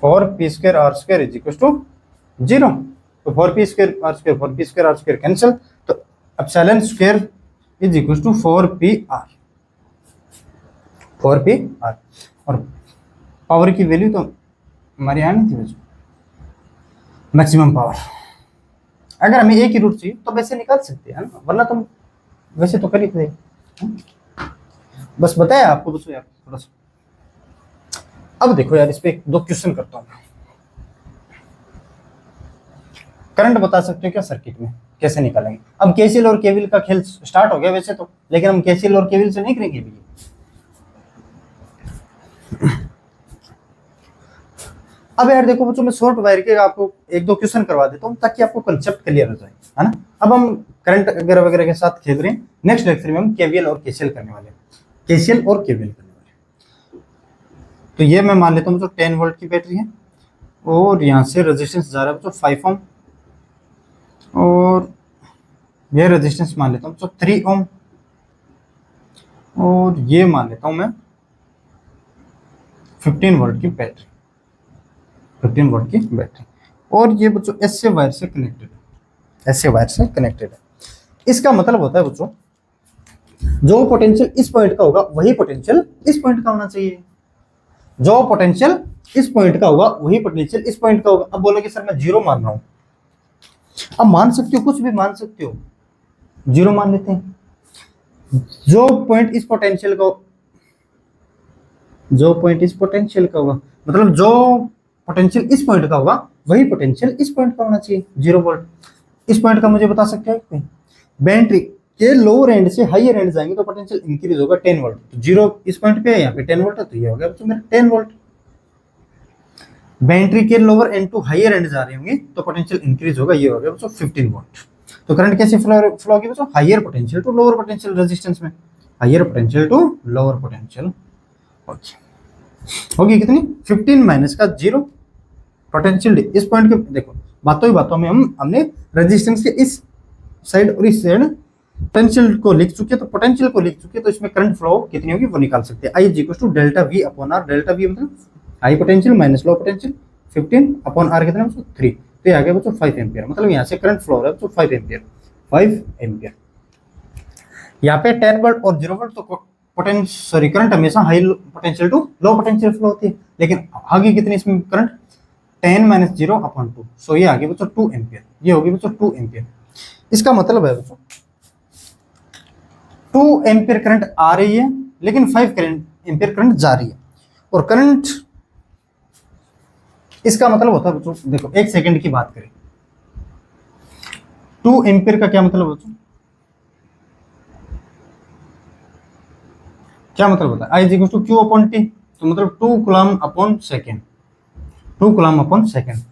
4P²R² = 0, तो 4P²R² कैंसिल, तो ε² = 4PR, और पावर की वैल्यू तो हमारी आनी थी बच्चों मैक्सिमम पावर। अगर हमें एक ही रूट चाहिए तो वैसे निकाल सकते हैं ना, वरना तुम वैसे तो कर ही थे, बस बताया आपको बच्चों यार थोड़ा सा। अब देखो यार इस पे 2 क्वेश्चन करता हूँ। करंट बता सकते हो क्या सर्किट में, कैसे निकालेंगे? अब केसीएल और केवीएल का खेल स्टार्ट हो गया वैसे तो, लेकिन हम केसीएल और केवीएल से नहीं करेंगे भी। अब यार देखो बच्चों मैं शॉर्ट वायर के आपको 1-2 क्वेश्चन करवा देता हूँ ताकि आपको कंसेप्ट क्लियर हो जाए, है ना। अब हम करंट वगैरह वगैरह के साथ खेल रहे हैं, नेक्स्ट लेक्चर में हम केवीएल और केसीएल करने वाले हैं, केसीएल और केवीएल करने वाले हैं। तो ये मैं मान लेता हूँ जो 10 वोल्ट की बैटरी है, और यहाँ से रेजिस्टेंस जा रहा है बच्चों 5 ओम, और ये रेजिस्टेंस मान लेता हूँ तो 3 ओम, और ये मान लेता हूँ मैं 15 वोल्ट की बैटरी, 15 वोल्ट की बैटरी, और ये बच्चों ऐसे वायर से कनेक्टेड है, ऐसे वायर से कनेक्टेड है। इसका मतलब होता है बच्चों जो पोटेंशियल इस पॉइंट का होगा वही पोटेंशियल इस पॉइंट का होना चाहिए, जो पोटेंशियल इस पॉइंट का होगा वही पोटेंशियल इस पॉइंट का होगा। अब बोलोगे सर मैं 0 मान रहा हूं, अब मान सकते हो कुछ भी मान सकते हो, 0 मान लेते हैं। जो पॉइंट इस पोटेंशियल का, जो पॉइंट इस पोटेंशियल का होगा, मतलब जो पोटेंशियल इस पॉइंट का होगा वही पोटेंशियल इस पॉइंट का होना चाहिए, 0 वोल्ट। इस पॉइंट का मुझे बता सकते हैं कोई? बैटरी के लोअर एंड से हायर एंड जाएंगे तो पोटेंशियल इंक्रीज होगा 10 वोल्ट, तो 0 इस पॉइंट पे है, यहाँ पे 10 वोल्ट है, तो ये हो गया मेरा 10 वोल्ट। बैटरी के lower end to higher end जा रहे होंगे तो पोटेंशियल इंक्रीज होगा, ये हो गया 15 वोल्ट। तो करंट कैसे फ्लो होगी बच्चों, higher potential to lower potential resistance में, higher potential to lower potential. Okay, होगी कितनी 15 माइनस का 0 पोटेंशियल। इस पॉइंट के देखो बातों ही बातों में हमने रेजिस्टेंस के इस साइड और इस साइड पोटेंशियल को लिख चुके, तो पोटेंशियल को लिख चुके, तो इसमें करंट फ्लो कितनी होगी वो निकाल सकते हैं। I is equal to delta V upon R. Delta V मतलब high potential minus low potential 15 upon R कितना बच्चों 3, तो ये आ गया बच्चों 5 एम्पियर। मतलब यहाँ से करंट फ्लो हो रहा है बच्चों 5 एम्पियर, 5 एम्पियर। यहाँ पे 10 वोल्ट और 0 वोल्ट, तो करंट हमेशा high potential to low potential flow होती है, लेकिन आगे कितनी इसमें करंट 10 माइनस 0 अपॉन 2, सो ये आगे बच्चों 2 एम्पियर, ये होगी बच्चों 2 एम्पियर। इसका मतलब है बच्चों 2 एम्पियर करंट आ रही है, लेकिन 5 एम्पियर करंट जा रही है। और करंट इसका मतलब होता है बच्चों, देखो 1 सेकंड की बात करें, 2 एम्पियर का क्या मतलब बच्चों, क्या मतलब होता है, I is equal to Q upon T, तो मतलब 2 coulomb upon second, 2 coulomb upon second.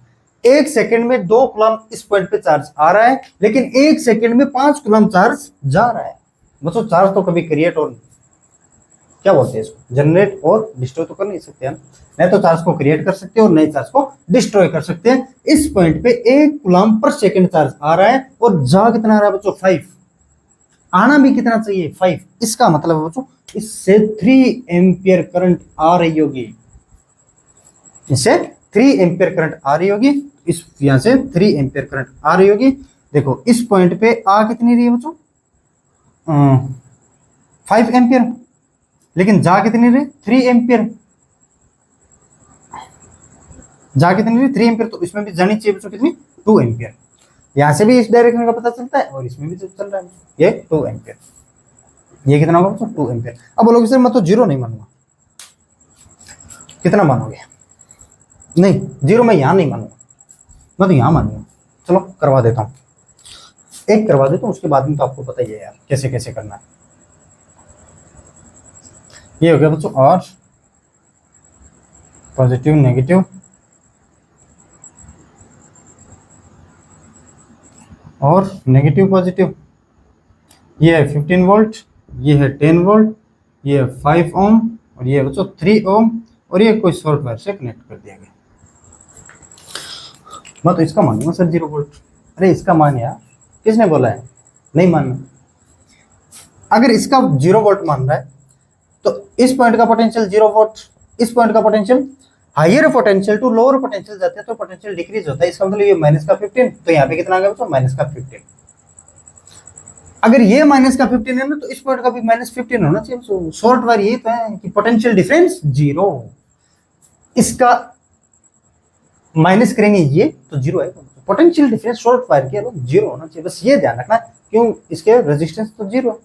1 second में 2 कूलम इस पॉइंट पे चार्ज आ रहा है, लेकिन 1 सेकंड में 5 कूलम चार्ज जा रहा है। बच्चों चार्ज तो कभी क्रिएट और क्या बोलते हैं इसको, जनरेट और डिस्ट्रॉय तो कर नहीं सकते हैं, नहीं तो चार्ज को क्रिएट कर सकते हैं और नए चार्ज को डिस्ट्रॉय कर सकते हैं। इस पॉइंट पे 1 कूलम पर सेकंड चार्ज आ रहा है, और जा कितना आ रहा है बच्चों 5, आना भी कितना चाहिए 5। इसका मतलब बच्चों इससे 3 एम्पियर करंट आ रही होगी, इससे 3 एम्पियर करंट आ रही होगी, इस यहां से 3 एम्पियर करंट आ रही होगी। देखो इस पॉइंट पे आ कितनी रही है बच्चों 5 एम्पियर, लेकिन जा कितनी रही 3 एम्पियर, जा कितनी रही 3 एम्पियर, तो इसमें भी जानी चाहिए बच्चों कितनी 2 एम्पियर। यहां से भी इस डायरेक्शन का पता चलता है और इसमें भी चल रहा है ये 2 एम्पियर, ये कितना होगा बच्चों 2 एम्पियर। अब बोलोगे सर मैं तो 0 नहीं मानूंगा, कितना मानोगे, नहीं 0 मैं यहां नहीं मानूंगा, मैं तो यहां मानूंगा। चलो करवा देता हूं, एक करवा देता हूं, उसके बाद में तो आपको पता ही है यार कैसे कैसे करना है। ये हो गया बच्चों और पॉजिटिव नेगेटिव, और नेगेटिव पॉजिटिव, ये है 15 वोल्ट, ये है 10 वोल्ट, ये है 5 ओम, और ये है बच्चों 3 ओम, और ये कोई शॉर्ट वायर से कनेक्ट कर दिया गया। मैं तो इसका मानूंगा सर 0 वोल्ट। अरे इसका मान यार, किसने बोला है नहीं मानना। अगर इसका 0 वोल्ट मान रहा है, तो इस पॉइंट का पोटेंशियल 0 वोल्ट, इस पॉइंट का potential higher potential to lower potential जाते हैं तो पोटेंशियल डिक्रीज होता है। इसका मतलब ये माइनस का 15, तो यहाँ पे कितना आ गया बच्चों माइनस का 15। अगर ये माइनस का 15 है ना, तो इस पॉइंट का भी माइनस 15 होना चाहिए। शॉर्ट वायर ये तो है कि पोटेंशियल डिफरेंस 0, इसका माइनस करेंगे ये तो 0 है। पोटेंशियल डिफरेंस शॉर्ट वायर के 0 होना चाहिए, बस ये ध्यान रखना। क्यों, इसके रेजिस्टेंस तो 0,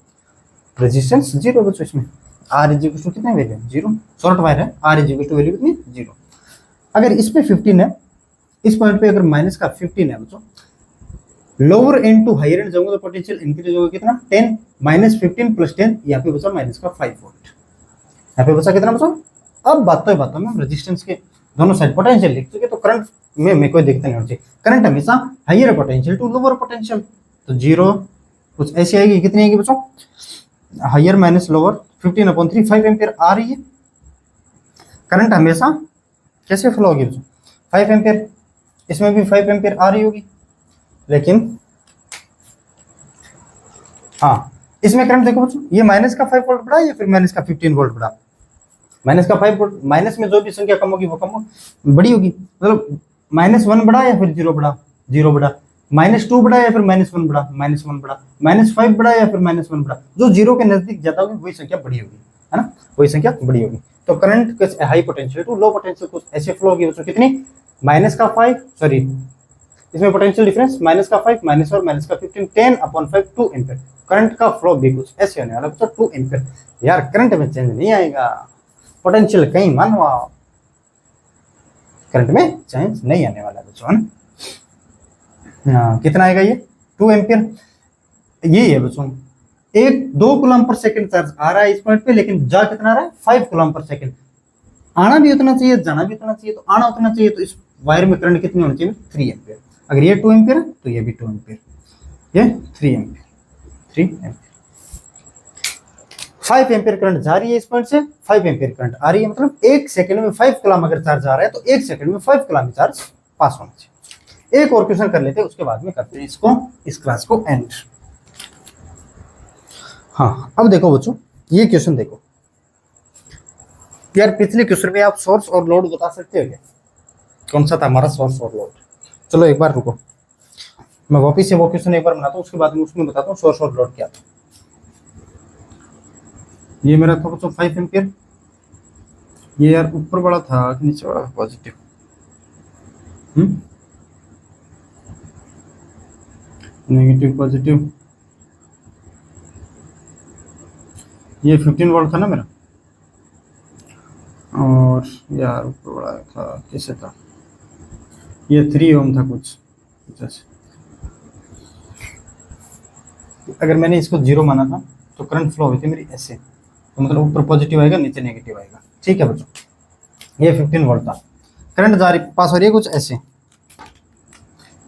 रेजिस्टेंस 0 बच्चों, इसमें आर इज इक्वल टू कितने वैल्यू 0, शॉर्ट वायर है, R is equal to value कितनी 0। अगर इस पे 15 है, इस पॉइंट पे अगर माइनस का 15 है बच्चों, lower end to higher end जाऊंगा तो पोटेंशियल इंक्रीज होगा कितना 10, माइनस 15 प्लस 10, यहाँ पे बचा माइनस का 5 वोल्ट, यहाँ पे बचा कितना बच्चों। अब बातों में हम रेजिस्टेंस के दोनों साइड पोटेंशियल लिख चुके, तो करंट में कोई दिक्कत नहीं होनी चाहिए। करंट हमेशा higher potential to lower potential, तो 0 कुछ ऐसी आएगी, कितनी आएगी बच्चों हायर माइनस लोअर 15/3 5 एम्पियर आ रही है। करंट हमेशा कैसे फ्लो होगी बच्चों 5 एम्पियर, इसमें भी 5 एम्पियर आ रही होगी, लेकिन हाँ इसमें करंट देखो बच्चों, ये माइनस का 5 वोल्ट बढ़ा या फिर माइनस का 15 वोल्ट बढ़ा, माइनस का 5 वोल्ट, माइनस में जो भी संख्या कम होगी वो बड़ी होगी, मतलब -1 बढ़ा या फिर 0 बढ़ा, 0 बढ़ा, -2 बढ़ा या फिर -1 बढ़ा, -1 बढ़ा, -5 बढ़ा या फिर -1 बढ़ा, जो 0 के नजदीक ज्यादा होगी वही संख्या बड़ी होगी, है ना, वही संख्या बड़ी होगी। तो current high potential to low potential कुछ ऐसे फ्लो होगी बच्चों, कितनी इसमें पोटेंशियल डिफरेंस -5 माइनस और -15 10/5 2 एम्पियर। करंट का फ्लो भी कुछ ऐसे होने वाला बच्चों 2 एम्पियर। यार करंट में चेंज नहीं आएगा, पोटेंशियल कहीं मानो, करंट में चेंज नहीं आने वाला बच्चों, है ना। कितना आएगा ये 2 एम्पियर, ये है बच्चों 2 कूलम पर सेकंड चार्ज आ रहा है इस पॉइंट पे, लेकिन जा कितना आ रहा है 5 कूलम पर सेकंड। आना भी उतना चाहिए, जाना भी उतना चाहिए, तो आना उतना चाहिए, तो इस वायर में करंट कितनी होनी चाहिए 3 एम्पियर। अगर ये 2 एम्पियर है तो ये भी 2 एम्पियर, ये 3 एम्पियर, 3 एम्पियर। 5 एम्पीयर करंट जा रही है इस पॉइंट से, 5 एम्पीयर करंट आ रही है, मतलब 1 सेकंड में 5 कूलम अगर चार्ज आ रहा है तो 1 सेकंड में 5 कूलम चार्ज पास होना चाहिए। एक और क्वेश्चन कर लेते हैं, उसके बाद में करते हैं इसको, इस क्लास को एंड। हाँ अब देखो बच्चों, ये क्वेश्चन देखो यार, पिछले क्वेश्चन में आप सोर्स और लोड बता सकते हो क्या? कौन सा था हमारा सोर्स और लोड? चलो एक बार रुको, मैं वापिस से वो क्वेश्चन एक बार बनाता हूँ, उसके बाद में उसमें बताता हूँ सोर्स और लोड क्या था। ये मेरा था बच्चों 5 एम्पीयर, ये यार ऊपर वाला था कि नीचे वाला पॉजिटिव? नेगेटिव पॉजिटिव, ये 15 वोल्ट था ना मेरा, और यार ऊपर वाला था कैसे था, ये 3 ओम था कुछ जैसे। अगर मैंने इसको 0 माना था तो करंट फ्लो हुई थी मेरी ऐसे, तो मतलब ऊपर पॉजिटिव आएगा नीचे नेगेटिव आएगा, ठीक है बच्चों। ये 15 वोल्ट था, करंट जा रही पास हो रही है कुछ ऐसे,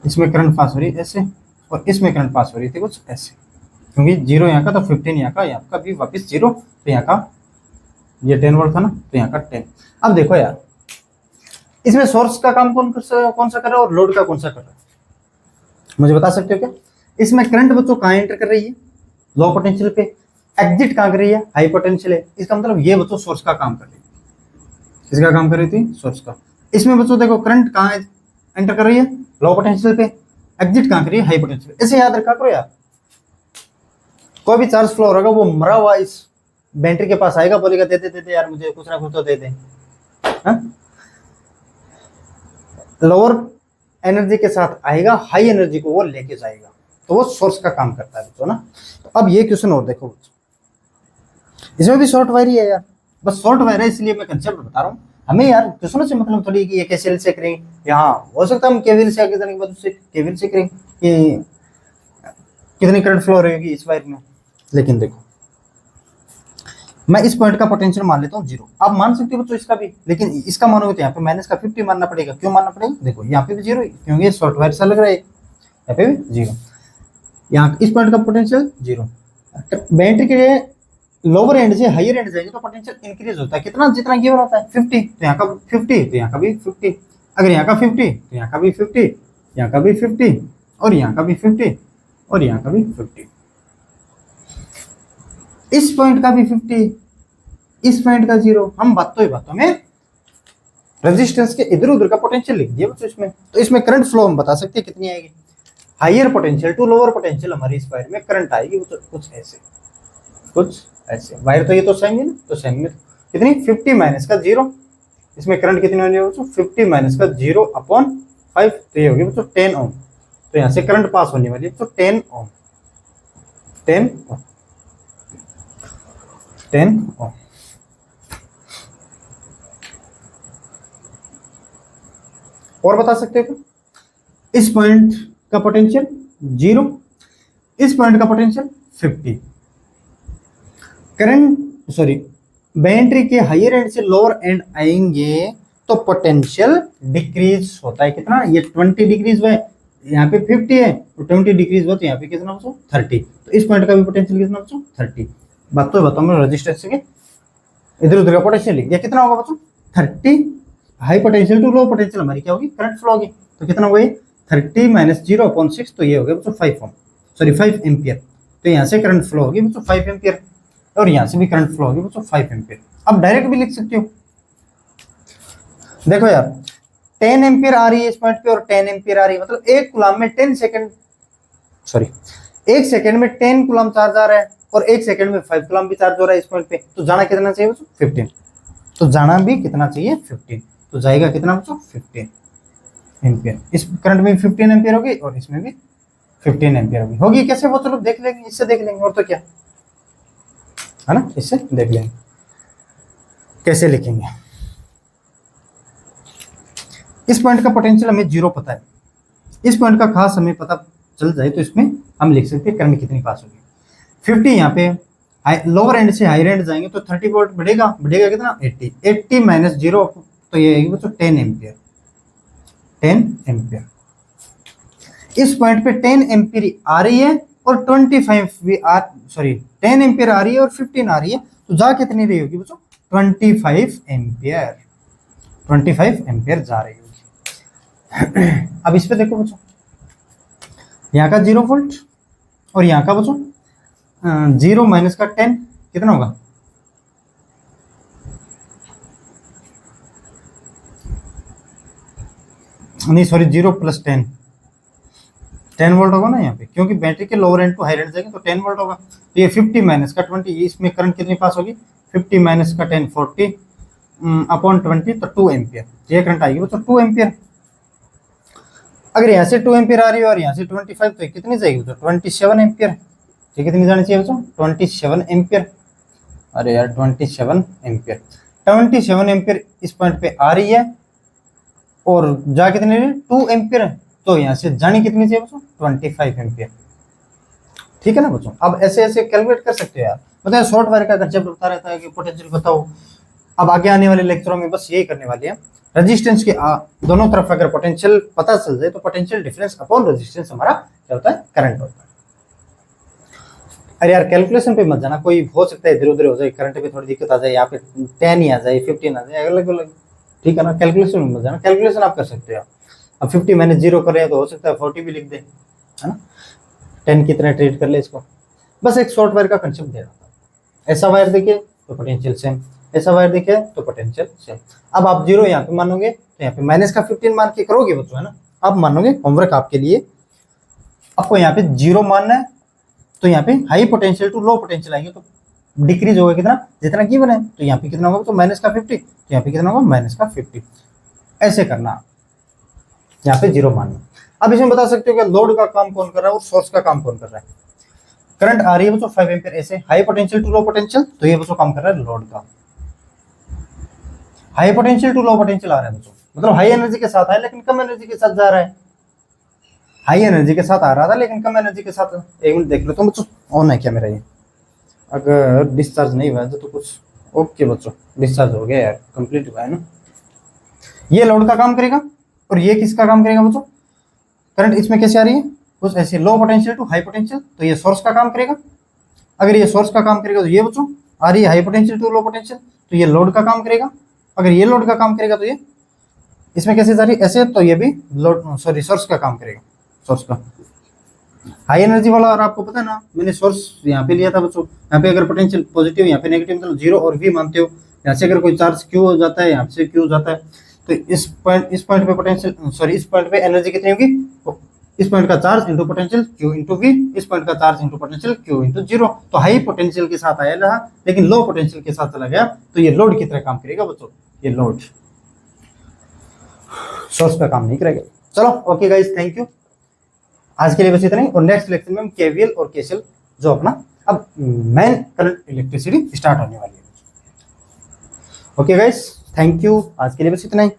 इसमें करंट पास हो रही है ऐसे, और इसमें करंट पास हो रही थी कुछ ऐसे, क्योंकि 0 यहाँ का तो 15 यहाँ का भी वापस 0, तो यहाँ का ये 10 वोल्ट था ना, तो यहाँ का 10। अब देखो यार, इसमें सोर्स का काम कौन सा कर रहा है और लोड का कौन सा कर रहा है, मुझे बता सकते हो क्या? इसमें करंट बच्चों कहाँ एंटर कर रही है? लो पोटेंशियल पे। एग्जिट कहाँ कर रही है? हाई पोटेंशियल है। इसका मतलब ये बच्चों सोर्स का काम कर रही है। किसका काम कर रही थी? सोर्स का। इसमें बच्चों देखो करंट कहाँ एंटर कर रही है? लो पोटेंशियल पे। एग्जिट कहाँ कर रही है? हाई पोटेंशियल पे। ऐसे याद रखा करो यार, कोई भी चार्ज फ्लो होगा वो मरा हुआ इस बैटरी के पास आएगा, बोलेगा दे दे यार मुझे कुछ ना कुछ तो दे दे। लोअर एनर्जी के साथ आएगा, हाई एनर्जी को वो लेके जाएगा, तो वो सोर्स का काम करता है बच्चों ना। तो अब ये क्वेश्चन और देखो बच्चों, इसमें भी शॉर्ट वायर ही है यार, बस शॉर्ट वायर है इसलिए मैं कंसेप्ट बता रहा हूँ। हमें यार क्वेश्चनों से मतलब थोड़ी कि ये कैसे से करेंगे, यहाँ हो सकता है हम केवीएल से आगे जाने के बाद उससे केवीएल से करेंगे कि कितनी करंट फ्लो रहेगी इस वायर में। लेकिन देखो मैं इस पॉइंट का पोटेंशियल मान लेता हूँ 0, आप मान सकते हो बच्चों इसका भी, लेकिन इसका मानोगे तो यहाँ पे माइनस का 50 मानना पड़ेगा। क्यों मानना पड़ेगा? देखो यहाँ पे भी 0 क्योंकि शॉर्ट वायर सा लग रहा है, यहाँ पे भी 0, यहाँ इस पॉइंट का पोटेंशियल 0। बैटरी के लोअर एंड से हायर एंड जाएंगे तो पोटेंशियल इंक्रीज होता है, कितना? जितना गिवन होता है 50, तो यहाँ का 50, तो यहाँ का भी 50, अगर यहाँ का 50 तो यहाँ का भी 50, यहाँ का भी 50, और यहाँ का भी 50, और यहाँ का भी 50, इस पॉइंट का भी 50, इस पॉइंट का 0। हम बातों ही बातों में रेजिस्टेंस के इधर उधर का पोटेंशियल लिख दिया बच्चों इसमें। तो इसमें करंट फ्लो हम बता सकते हैं कितनी आएगी, higher potential to lower potential हमारी इस वायर में करंट आएगी तो कुछ ऐसे, कुछ ऐसे। वायर तो ये तो सेम है ना, तो सेम में कितनी 50 माइनस का 0, इसमें करंट कितनी होनी है बच्चों 50 माइनस का 0 अपॉन 5, तो ये होगी बच्चों 10 ओम। तो यहाँ से करंट पास होने वाली है तो 10 ओम, 10 ओम, 10 ओम। और बता सकते हो इस पॉइंट का पोटेंशियल 0, इस पॉइंट का पोटेंशियल 50। करंट सॉरी बैटरी के हायर एंड से लोअर एंड आएंगे तो पोटेंशियल डिक्रीज होता है, कितना? ये 20 डिक्रीज हुआ, यहाँ पे 50 है तो 20 डिक्रीज हुआ, तो यहाँ पे कितना बच्चों 30। तो इस पॉइंट का भी पोटेंशियल कितना बच्चों 30। बात तो बताओ मैं रजिस्टेंस के इधर उधर का पोटेंशियल लिख दिया, कितना होगा बच्चों 30। High potential to low potential हमारी क्या होगी? करंट फ्लो होगी, तो कितना होगा ये 30 माइनस 0 अपॉन 6, तो ये हो गया बच्चों 5 एम्पियर। तो यहाँ से करंट फ्लो होगी बच्चों 5 एम्पियर, और यहाँ से भी करंट फ्लो होगी बच्चों 5 एम्पियर। अब डायरेक्ट भी लिख सकते हो, देखो यार 10 एम्पियर आ रही है इस पॉइंट पे और 10 एम्पियर आ रही है, मतलब एक कूलम में 10 सेकंड सॉरी 1 सेकंड में 10 कूलम चार्ज आ रहा है, और 1 सेकंड में 5 कूलम भी चार्ज हो रहा है इस पॉइंट पे। तो जाना कितना चाहिए बच्चों 15, तो जाना भी कितना चाहिए 15, तो जाएगा कितना बच्चों 15 एम्पियर। इस करंट में 15 एम्पियर होगी और इसमें भी 15 एम्पियर होगी। कैसे वो चलो देख लेंगे, इससे देख लेंगे, और तो क्या है ना, इससे देख लेंगे कैसे लिखेंगे। इस पॉइंट का पोटेंशियल हमें 0 पता है, इस पॉइंट का खास हमें पता चल जाए तो इसमें हम लिख सकते हैं करंट कितनी पास होगी। 50 यहाँ पे लोअर एंड से हायर एंड जाएंगे तो 30 वोल्ट बढ़ेगा कितना 80 माइनस 0, तो ये आएगी बच्चों 10 एम्पियर। 10 एम्पियर इस पॉइंट पे 10 एम्पियर आ रही है और 25 भी 10 एम्पियर आ रही है और 15 आ रही है, तो जा कितनी रही होगी बच्चों? 25 एम्पियर, 25 एम्पियर जा रही होगी। अब इस पे देखो बच्चों, यहाँ का 0 वोल्ट और यहाँ का बच्चों 0 माइनस का 10 कितना होगा? नहीं सॉरी, 0 प्लस 10 वोल्ट होगा ना यहाँ पे, क्योंकि बैटरी के lower end to high end जाएंगे तो 10 वोल्ट होगा। तो ये 50 माइनस का 20, इसमें करंट कितनी पास होगी? 50 माइनस का 10 40 अपॉन 20, तो 2 एम्पियर ये करंट आएगी बच्चों, 2 एम्पियर। अगर यहाँ से 2 एम्पियर आ रही है और यहाँ से 25, तो कितनी जाएगी बच्चों? 27 एम्पियर। ये कितनी जानी चाहिए बच्चों? 27 एम्पियर। अरे यार 27 एम्पियर, 27 एम्पियर इस पॉइंट पे आ रही है और जा कितनी रही? 2 एम्पियर। तो यहाँ से जानी कितनी चाहिए बच्चों? 25 एम्पियर। ठीक है ना बच्चों? अब ऐसे ऐसे कैलकुलेट कर सकते हो यार, मतलब शॉर्ट वायर का कंसेप्ट बता रहता है कि पोटेंशियल बताओ। अब आगे आने वाले लेक्चरों में बस यही करने वाले हैं, रेजिस्टेंस के दोनों तरफ अगर पोटेंशियल पता चल जाए तो पोटेंशियल डिफरेंस अपॉन रेजिस्टेंस हमारा क्या होता है? करंट होता है। अरे यार कैलकुलेशन पे मत जाना, कोई हो सकता है इधर उधर हो जाए, करंट पे थोड़ी दिक्कत आ जाए, यहाँ पे 10 ही आ जाए, 15 आ जाए, अलग अलग। ठीक है ना? कैलकुलेशन में मत जाना, कैलकुलेशन आप कर सकते हो। अब 50 माइनस 0 कर रहे हैं तो हो सकता है 40 भी लिख दे, है ना? 10 की तरह ट्रीट कर ले इसको। बस एक शॉर्ट वायर का कंसेप्ट दे रहा था। ऐसा वायर देखिए तो पोटेंशियल सेम, ऐसा वायर देखिए तो पोटेंशियल सेम। अब आप 0 यहाँ पे मानोगे तो यहाँ पे माइनस का 15 मान के करोगे बच्चों, है ना? आप मानोगे, होमवर्क आपके लिए, आपको यहाँ पे 0 मानना है, तो यहाँ पे high potential to low potential आएंगे तो डिक्रीज होगा कितना? जितना गिवन है। तो यहाँ पे कितना होगा? तो माइनस का 50, तो यहाँ पे कितना होगा? माइनस का 50। ऐसे करना, यहाँ पे 0 मानना। अब इसमें बता सकते हो कि लोड का काम कौन कर रहा है और सोर्स का काम कौन कर रहा है। करंट आ रही है बच्चों 5 एम्पियर, ऐसे high potential to low potential, तो ये बच्चों काम कर रहा है लोड का। High potential to low potential आ रहा है बच्चों, मतलब हाई एनर्जी के साथ है लेकिन कम एनर्जी के साथ जा रहा है। हाई एनर्जी के साथ आ रहा था लेकिन कम एनर्जी के साथ। एक मिनट देख लो तो बच्चों, ऑन है क्या मेरा ये? अगर डिस्चार्ज नहीं हुआ तो कुछ, ओके बच्चों डिस्चार्ज हो गया यार, कंप्लीट हुआ है ना। ये लोड का काम करेगा और ये किसका काम करेगा बच्चों? करंट इसमें कैसे आ रही है? कुछ ऐसे low potential to high potential, तो ये सोर्स का काम करेगा। अगर ये सोर्स का काम करेगा तो ये बच्चों आ रही है high potential to low potential, तो ये लोड का काम करेगा। अगर ये लोड का काम करेगा तो ये इसमें कैसे जा रही है? ऐसे, तो ये भी लोड सॉरी सोर्स का काम करेगा, सोर्स का। हाई एनर्जी वाला, और आपको पता है ना, मैंने सोर्स यहाँ पे लिया था बच्चों, यहाँ पे अगर पोटेंशियल पॉजिटिव यहाँ पे नेगेटिव, मतलब 0 और V मानते हो, यहाँ से अगर कोई चार्ज Q हो जाता है, यहाँ से Q हो जाता है, तो इस पॉइंट पे पोटेंशियल सॉरी इस पॉइंट पे एनर्जी कितनी होगी? तो इस पॉइंट का charge into potential Q into V, इस पॉइंट का charge into potential Q into 0। तो हाई पोटेंशियल के साथ आया रहा लेकिन लो पोटेंशियल के साथ चला गया, तो ये लोड की तरह काम करेगा बच्चों, ये लोड सोर्स का काम नहीं करेगा। चलो ओके गाइस, थैंक यू। आज के लिए बस इतना ही, और नेक्स्ट लेक्चर में हम केवीएल और केसीएल जो अपना अब मेन करंट इलेक्ट्रिसिटी स्टार्ट होने वाली है। Okay guys, thank you. आज के लिए बस इतना ही।